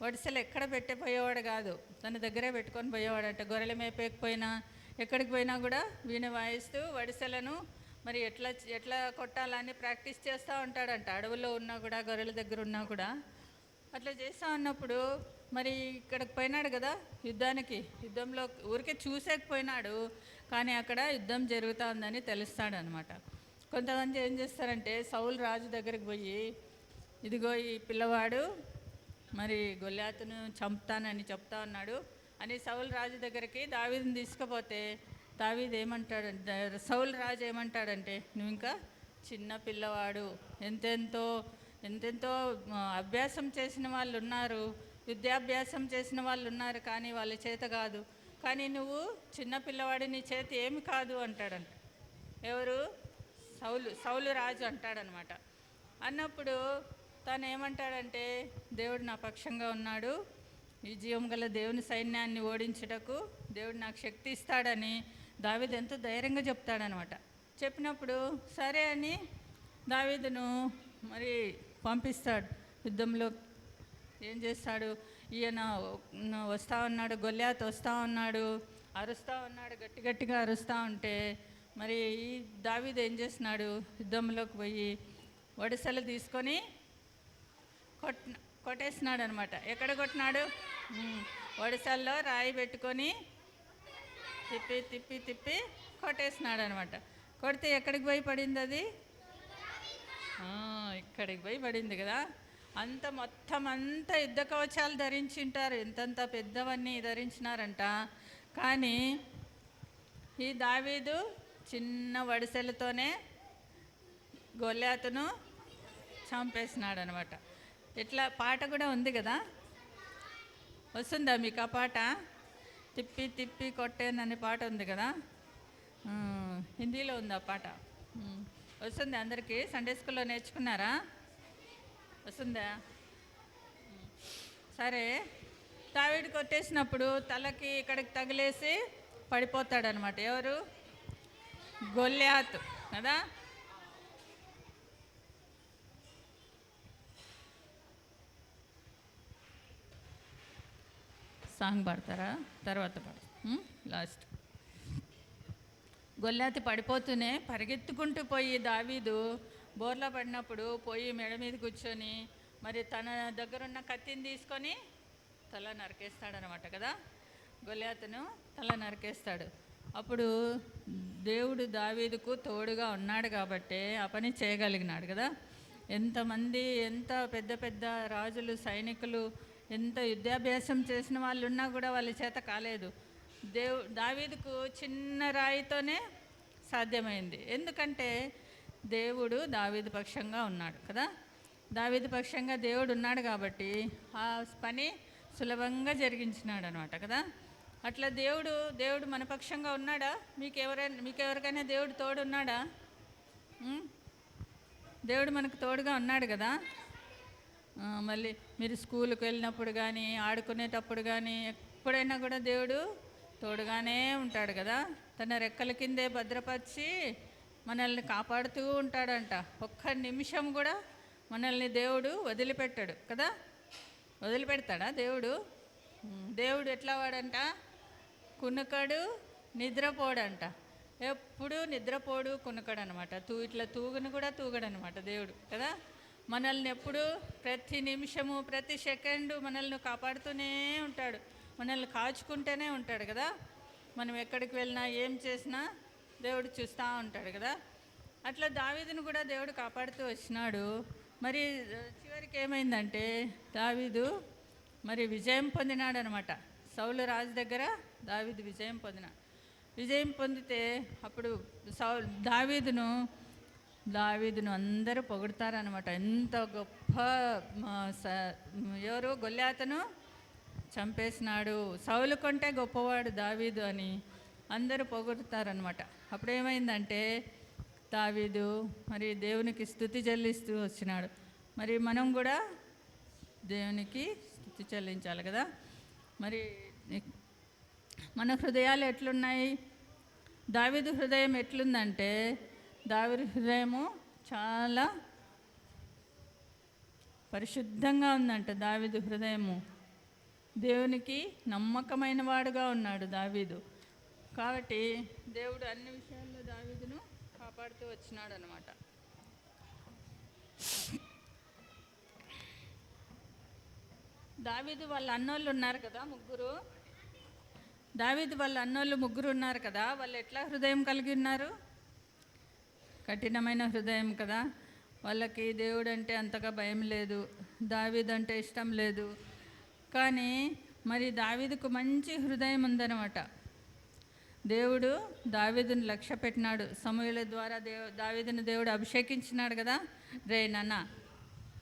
వడిసెలు ఎక్కడ పెట్టిపోయేవాడు కాదు, తన దగ్గరే పెట్టుకొని పోయేవాడంట. గొర్రెలు మేపేకపోయినా ఎక్కడికి పోయినా కూడా వీణ వాయిస్తూ వడిసెలను మరి ఎట్లా కొట్టాలని ప్రాక్టీస్ చేస్తూ ఉంటాడంట. అడవుల్లో ఉన్నా కూడా, గొర్రెల దగ్గర ఉన్నా కూడా అట్లా చేస్తూ ఉన్నప్పుడు మరి ఇక్కడికి పోయినాడు కదా యుద్ధంలో ఊరికే చూసేకపోయినాడు, కానీ అక్కడ యుద్ధం జరుగుతుందని తెలుస్తాడనమాట. కొంతమంది ఏం చేస్తారంటే సౌలు రాజు దగ్గరికి పోయి, ఇదిగో ఈ పిల్లవాడు మరి గొల్యాతును చంపుతానని చెప్తా ఉన్నాడు అని సౌలు రాజు దగ్గరికి దావీదుని తీసుకుపోతే దావీదు ఏమంటాడంటే, సౌలు రాజు ఏమంటాడంటే, నువ్వు ఇంకా చిన్న పిల్లవాడు, ఎంతెంతో అభ్యాసం చేసిన వాళ్ళు ఉన్నారు, విద్యాభ్యాసం చేసిన వాళ్ళు ఉన్నారు, కానీ వాళ్ళ చేత కాదు, కానీ నువ్వు చిన్న పిల్లవాడి, నీ చేతి ఏమి కాదు అంటాడంట. ఎవరు? సౌలు రాజు అంటాడనమాట. అన్నప్పుడు తను ఏమంటాడంటే, దేవుడు నా పక్షంగా ఉన్నాడు, ఈ జీవం గల దేవుని సైన్యాన్ని ఓడించుటకు దేవుడు నాకు శక్తి ఇస్తాడని దావీదు ఎంతో ధైర్యంగా చెప్తాడనమాట. చెప్పినప్పుడు సరే అని దావీదును మరి పంపిస్తాడు యుద్ధంలో. ఏం చేస్తాడు? ఈయన వస్తూ ఉన్నాడు, గొల్యాతు వస్తూ ఉన్నాడు, అరుస్తూ ఉన్నాడు, గట్టిగా అరుస్తూ ఉంటే మరి ఈ దావీదు ఏం చేస్తున్నాడు? యుద్ధంలోకి పోయి వడిసెలు తీసుకొని కొట్టేసినాడు అనమాట. ఎక్కడ కొట్టినాడు? వడిసెల్లో రాయి పెట్టుకొని తిప్పి కొట్టేసినాడు అనమాట. కొడితే ఎక్కడికి పోయి పడింది అది? ఇక్కడికి పోయి పడింది కదా. మొత్తం అంతా యుద్ధ కవచాలు ధరించింటారు, ఎంతంత పెద్దవన్నీ ధరించినారంట. కానీ ఈ దావీదు చిన్న వడిసెలతోనే గొల్యాతును చంపేసినాడు అనమాట. ఇట్లా పాట కూడా ఉంది కదా, వస్తుందా మీకు ఆ పాట? తిప్పి తిప్పి కొట్టేనని పాట ఉంది కదా, హిందీలో ఉంది ఆ పాట. వస్తుంది అందరికీ? సండే స్కూల్లో నేర్చుకున్నారా? వస్తుందా? సరే, దావీదు కొట్టేసినప్పుడు తలకి ఇక్కడికి తగిలేసి పడిపోతాడనమాట. ఎవరు? గొల్యాతు కదా. సాంగ్ పాడతారా? తర్వాత పాడు, లాస్ట్. గొల్యాతు పడిపోతూనే పరిగెత్తుకుంటూ పోయి దావీదు బోర్లా పడినప్పుడు పోయి మెడ మీద కూర్చొని మరి తన దగ్గరున్న కత్తిని తీసుకొని తల నరికేస్తాడనమాట కదా. గొల్యాతును తల నరికేస్తాడు. అప్పుడు దేవుడు దావీదుకు తోడుగా ఉన్నాడు కాబట్టి ఆ పని చేయగలిగినాడు కదా. ఎంతమంది, ఎంత పెద్ద పెద్ద రాజులు, సైనికులు, ఎంత యుద్ధాభ్యాసం చేసిన వాళ్ళు ఉన్నా కూడా వాళ్ళ చేత కాలేదు. దావీదుకు చిన్న రాయితోనే సాధ్యమైంది. ఎందుకంటే దేవుడు దావీదు పక్షంగా ఉన్నాడు కదా. దావీదు పక్షంగా దేవుడు ఉన్నాడు కాబట్టి ఆ పని సులభంగా జరిగించినాడు అనమాట కదా. అట్లా దేవుడు మన పక్షంగా ఉన్నాడా? మీకెవరికైనా దేవుడు తోడు ఉన్నాడా? దేవుడు మనకు తోడుగా ఉన్నాడు కదా. మళ్ళీ మీరు స్కూల్కి వెళ్ళినప్పుడు కానీ, ఆడుకునేటప్పుడు కానీ, ఎప్పుడైనా కూడా దేవుడు తోడుగానే ఉంటాడు కదా. తన రెక్కల కిందే భద్రపరిచి మనల్ని కాపాడుతూ ఉంటాడంట. ఒక్క నిమిషం కూడా మనల్ని దేవుడు వదిలిపెట్టాడు కదా. వదిలిపెడతాడా దేవుడు? దేవుడు ఎట్లా వాడంట? కునుకడు, నిద్రపోడంట. ఎప్పుడు నిద్రపోడు, కునుకడు అనమాట. ఇట్లా తూగును కూడా తూగడనమాట దేవుడు కదా. మనల్ని ఎప్పుడు, ప్రతి నిమిషము, ప్రతి సెకండు మనల్ని కాపాడుతూనే ఉంటాడు. మనల్ని కాచుకుంటూనే ఉంటాడు కదా. మనం ఎక్కడికి వెళ్ళినా, ఏం చేసినా దేవుడు చూస్తూ ఉంటాడు కదా. అట్లా దావీదును కూడా దేవుడు కాపాడుతూ వచ్చినాడు. మరి చివరికి ఏమైందంటే దావీదు మరి విజయం పొందినాడు అనమాట. సౌలు రాజు దగ్గర దావీదు విజయం పొందితే అప్పుడు దావీదును అందరూ పొగుడతారనమాట. ఎంత గొప్ప ఎవరు? గొల్యాతును చంపేసినాడు, సౌలు కంటే గొప్పవాడు దావీదు అని అందరూ పొగుడుతారనమాట. అప్పుడు ఏమైందంటే దావీదు మరి దేవునికి స్తుతి చెల్లిస్తూ వచ్చినాడు. మరి మనం కూడా దేవునికి స్తుతి చెల్లించాలి కదా. మరి మన హృదయాలు ఎట్లున్నాయి? దావీదు హృదయం ఎట్లుందంటే, దావీదు హృదయము చాలా పరిశుద్ధంగా ఉందంట. దావీదు హృదయము దేవునికి నమ్మకమైన వాడుగా ఉన్నాడు దావీదు. కాబట్టి దేవుడు అన్ని విషయాల్లో దావీదును కాపాడుతూ వచ్చినాడు అనమాట. దావీదు వాళ్ళ అన్నోళ్ళు ఉన్నారు కదా, ముగ్గురు ఉన్నారు కదా. వాళ్ళు ఎట్లా హృదయం కలిగి ఉన్నారు? కఠినమైన హృదయం కదా. వాళ్ళకి దేవుడు అంటే అంతగా భయం లేదు, దావీదు అంటే ఇష్టం లేదు. కానీ మరి దావీదుకు మంచి హృదయం ఉందన్నమాట. దేవుడు దావీదుని లక్ష్య పెట్టినాడు. సమూయేలు ద్వారా దావీదుని దేవుడు అభిషేకించినాడు కదా. రే నాన్న,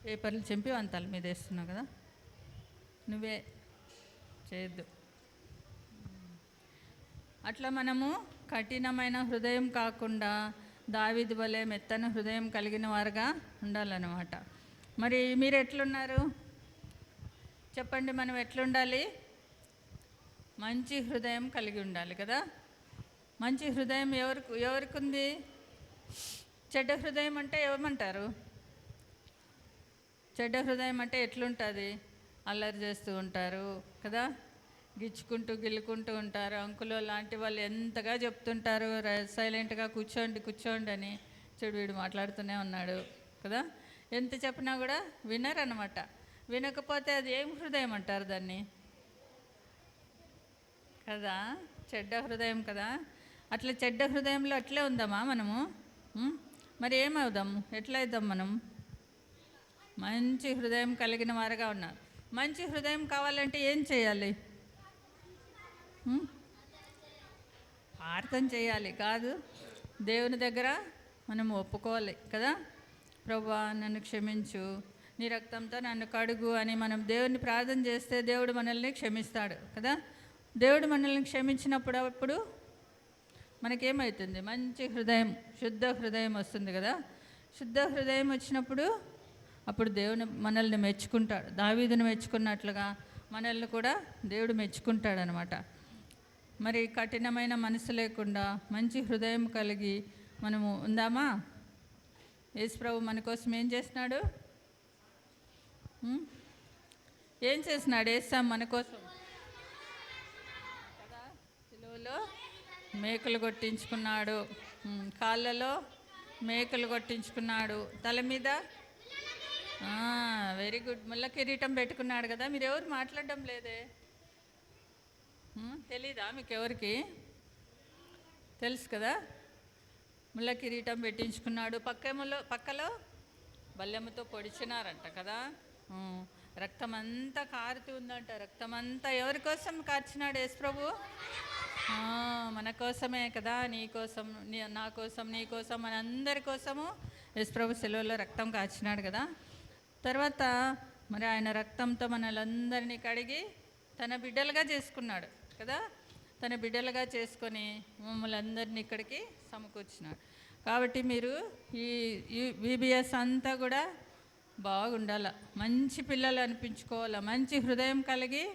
పేపర్లు చింపి వంతల మీద వేస్తున్నావు కదా, నువ్వే చేయొద్దు. అట్లా మనము కఠినమైన హృదయం కాకుండా దావీదు వలె మెత్తన హృదయం కలిగిన వారుగా ఉండాలన్నమాట. మరి మీరు ఎట్లున్నారు చెప్పండి? మనం ఎట్లుండాలి? మంచి హృదయం కలిగి ఉండాలి కదా. మంచి హృదయం ఎవరికి ఉంది? చెడ్డ హృదయం అంటే ఏమంటారు? చెడ్డ హృదయం అంటే ఎట్లుంటుంది? అల్లరి చేస్తూ ఉంటారు కదా, గిచ్చుకుంటూ గిల్లుకుంటూ ఉంటారు. అంకులు లాంటి వాళ్ళు ఎంతగా చెప్తుంటారు, సైలెంట్గా కూర్చోండి అని. చెడు వీడు మాట్లాడుతూనే ఉన్నాడు కదా. ఎంత చెప్పినా కూడా వినరన్నమాట. వినకపోతే అది ఏం హృదయం అంటారు దాన్ని కదా? చెడ్డ హృదయం కదా. అట్లా చెడ్డ హృదయంలో అట్లే ఉందామా మనము? మరి ఏమవుదాం? ఎట్లా అవుదాం మనం? మంచి హృదయం కలిగిన వారుగా ఉన్నారు. మంచి హృదయం కావాలంటే ఏం చేయాలి? ప్రార్థన చేయాలి కాదు, దేవుని దగ్గర మనం ఒప్పుకోవాలి కదా. ప్రభువా నన్ను క్షమించు, నీ రక్తంతో నన్ను కడుగు అని మనం దేవుని ప్రార్థన చేస్తే దేవుడు మనల్ని క్షమిస్తాడు కదా. దేవుడు మనల్ని క్షమించినప్పుడు అప్పుడు మనకేమవుతుంది? మంచి హృదయం, శుద్ధ హృదయం వస్తుంది కదా. శుద్ధ హృదయం వచ్చినప్పుడు అప్పుడు దేవుని మనల్ని మెచ్చుకుంటాడు. దావీదును మెచ్చుకున్నట్లుగా మనల్ని కూడా దేవుడు మెచ్చుకుంటాడనమాట. మరి కఠినమైన మనసు లేకుండా మంచి హృదయం కలిగి మనము ఉందామా? యేసు ప్రభు మన కోసం ఏం చేసినాడు? ఏం చేసినాడు యేసు మన కోసం? కదా, సిలువలో మేకలు కొట్టించుకున్నాడు, కాళ్ళలో మేకలు కొట్టించుకున్నాడు, తల మీద వెరీ గుడ్ ముళ్ళ కిరీటం పెట్టుకున్నాడు కదా. మీరు ఎవరు మాట్లాడడం లేదే? తెలీదా మీకు? ఎవరికి తెలుసు కదా. ముళ్ళ కిరీటం పెట్టించుకున్నాడు, పక్కలో బల్లెముతో పొడిచినారంట కదా. రక్తం అంతా కారుతూ ఉందంట. రక్తం అంతా ఎవరి కోసం కార్చినాడు యేసు ప్రభు? మన కోసమే కదా. నీ కోసం, నా కోసం, నీ కోసం, మన అందరి కోసము యేసు ప్రభు సెలవులో రక్తం కాచినాడు కదా. తర్వాత మరి ఆయన రక్తంతో మనలందరినీ కడిగి తన బిడ్డలుగా చేసుకున్నాడు కదా. తన బిడ్డలుగా చేసుకొని మమ్మల్ని అందరినీ ఇక్కడికి సమకూర్చినాడు. కాబట్టి మీరు ఈ VBS అంతా కూడా బాగుండాల, మంచి పిల్లలు అనిపించుకోవాలా, మంచి హృదయం కలిగి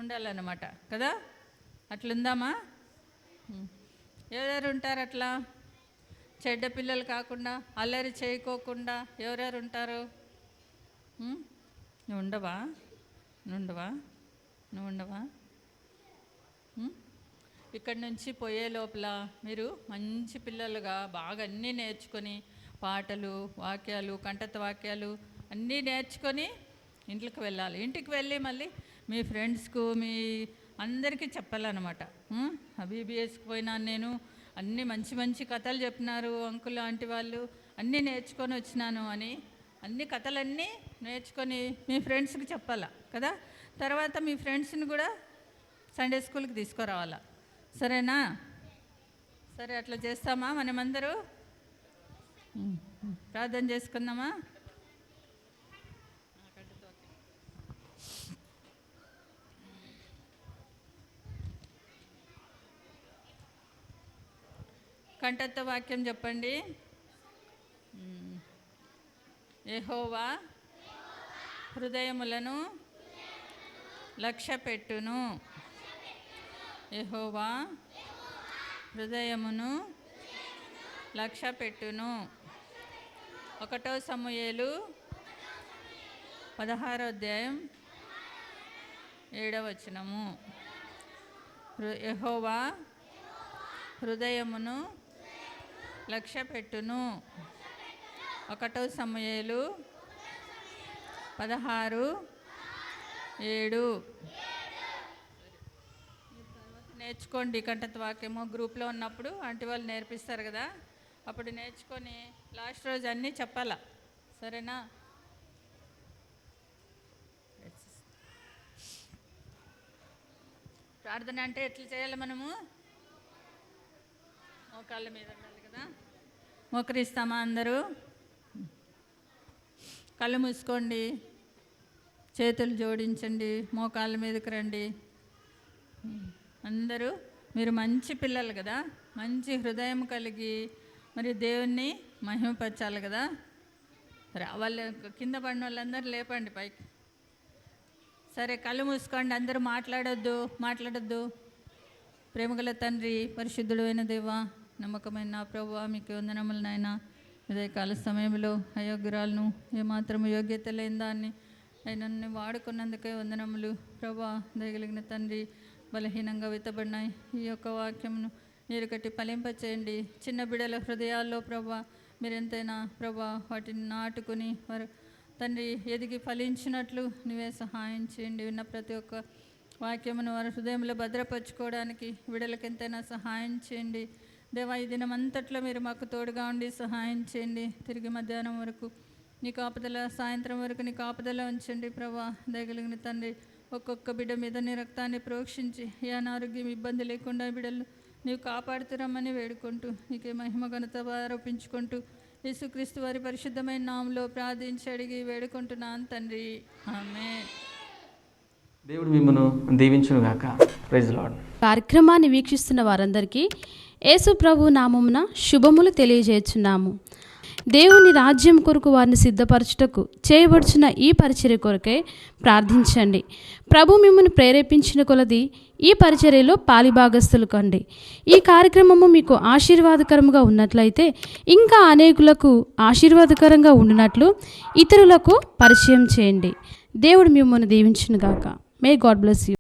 ఉండాలన్నమాట కదా. అట్లుందామా? ఎవరెవరు ఉంటారు అట్లా? చెడ్డ పిల్లలు కాకుండా, అల్లరి చేయకోకుండా ఎవరెవరు ఉంటారు? నువ్వు ఉండవా? ఇక్కడి నుంచి పోయే లోపల మీరు మంచి పిల్లలుగా బాగా అన్నీ నేర్చుకొని, పాటలు, వాక్యాలు, కంఠత వాక్యాలు అన్నీ నేర్చుకొని ఇంట్లోకి వెళ్ళాలి. ఇంటికి వెళ్ళి మళ్ళీ మీ ఫ్రెండ్స్కు, మీ అందరికీ చెప్పాలన్నమాట. BBSకి పోయినాను నేను, అన్నీ మంచి మంచి కథలు చెప్పినారు అంకుల్ ఆంటీ వాళ్ళు, అన్నీ నేర్చుకొని వచ్చినాను అని అన్ని కథలన్నీ నేర్చుకొని మీ ఫ్రెండ్స్కి చెప్పాలా కదా. తర్వాత మీ ఫ్రెండ్స్ని కూడా సండే స్కూల్కి తీసుకురావాలా. సరేనా? సరే, అట్లా చేస్తామా? మనమందరూ ప్రార్థన చేసుకుందామా? కంఠత్వ వాక్యం చెప్పండి. యెహోవా హృదయములను లక్ష్యపెట్టును. యెహోవా హృదయమును లక్ష్యపెట్టును. 1 సమూయేలు 16వ అధ్యాయం 7వ వచనము. యెహోవా హృదయమును లక్ష్యపెట్టును. 1 సమూయేలు 16:7. నేర్చుకోండి కంఠత్వ వాక్యము. గ్రూప్లో ఉన్నప్పుడు ఆంటీ వాళ్ళు నేర్పిస్తారు కదా, అప్పుడు నేర్చుకొని లాస్ట్ రోజు అన్నీ చెప్పాలా. సరేనా? ప్రార్థన అంటే ఎట్లా చేయాలి? మనము మోకాళ్ళ మీద ఉండాలి కదా. మోకరిస్తామా? అందరూ కళ్ళు మూసుకోండి, చేతులు జోడించండి, మోకాళ్ళ మీదకి రండి. అందరూ మీరు మంచి పిల్లలు కదా, మంచి హృదయం కలిగి మరి దేవుణ్ణి మహిమపరచాలి కదా. వాళ్ళు కింద పడిన వాళ్ళందరూ లేపండి పైకి. సరే, కళ్ళు మూసుకోండి, అందరూ మాట్లాడొద్దు. ప్రేమగల తండ్రి, పరిశుద్ధుడు అయిన దేవా, నమ్మకమైన నా ప్రభువా, మీకు వందనములు నాయన. ఉదయకాల సమయంలో అయోగ్యురాలను, ఏమాత్రము యోగ్యత లేని దాన్ని నన్ను వాడుకున్నందుకే వందనములు ప్రభా. దయగలిగిన తండ్రి, బలహీనంగా విత్తబడినాయి ఈ యొక్క వాక్యమును మీరు కట్టి ఫలింపచేయండి. చిన్న బిడ్డల హృదయాల్లో ప్రభా మీరు ఎంతైనా ప్రభా వాటిని నాటుకుని వారు తండ్రి ఎదిగి ఫలించినట్లు నువ్వే సహాయం చేయండి. విన్న ప్రతి ఒక్క వాక్యమును వారి హృదయంలో భద్రపరచుకోవడానికి బిడ్డలకు ఎంతైనా సహాయం చేయండి. దేవా, ఈ దినం అంతట్లో మీరు మాకు తోడుగా ఉండి సహాయం చేయండి. తిరిగి మధ్యాహ్నం వరకు నీ కాపుదల, సాయంత్రం వరకు నీ కాపుదల ఉంచండి ప్రభా. దయగలిగిన తండ్రి, ఒక్కొక్క బిడ్డ మీద నీ రక్తాన్ని ప్రోక్షించి ఏ అనారోగ్యం ఇబ్బంది లేకుండా బిడ్డలు నీవు కాపాడుతురమ్మని వేడుకుంటూ నీకే మహిమ ఘనత ఆరోపించుకుంటూ యేసుక్రీస్తు వారి పరిశుద్ధమైన నామంలో ప్రార్థించి అడిగి వేడుకుంటున్నాను తండ్రి. ఆమేన్. దేవుడు మిమ్మను దీవించునుగాక. Praise lord. కార్యక్రమాన్ని వీక్షిస్తున్న వారందరికీ యేసు ప్రభు నామమున శుభములు తెలియజేస్తున్నాము. దేవుని రాజ్యం కొరకు వారిని సిద్ధపరచుటకు చేయబడుచున్న ఈ పరిచర్య కొరకై ప్రార్థించండి. ప్రభు మిమ్మల్ని ప్రేరేపించిన కొలది ఈ పరిచర్యలో పాలిభాగస్తులు కండి. ఈ కార్యక్రమము మీకు ఆశీర్వాదకరంగా ఉన్నట్లయితే ఇంకా అనేకులకు ఆశీర్వాదకరంగా ఉండినట్లు ఇతరులకు పరిచయం చేయండి. దేవుడు మిమ్మల్ని దీవించునుగాక. May God bless you.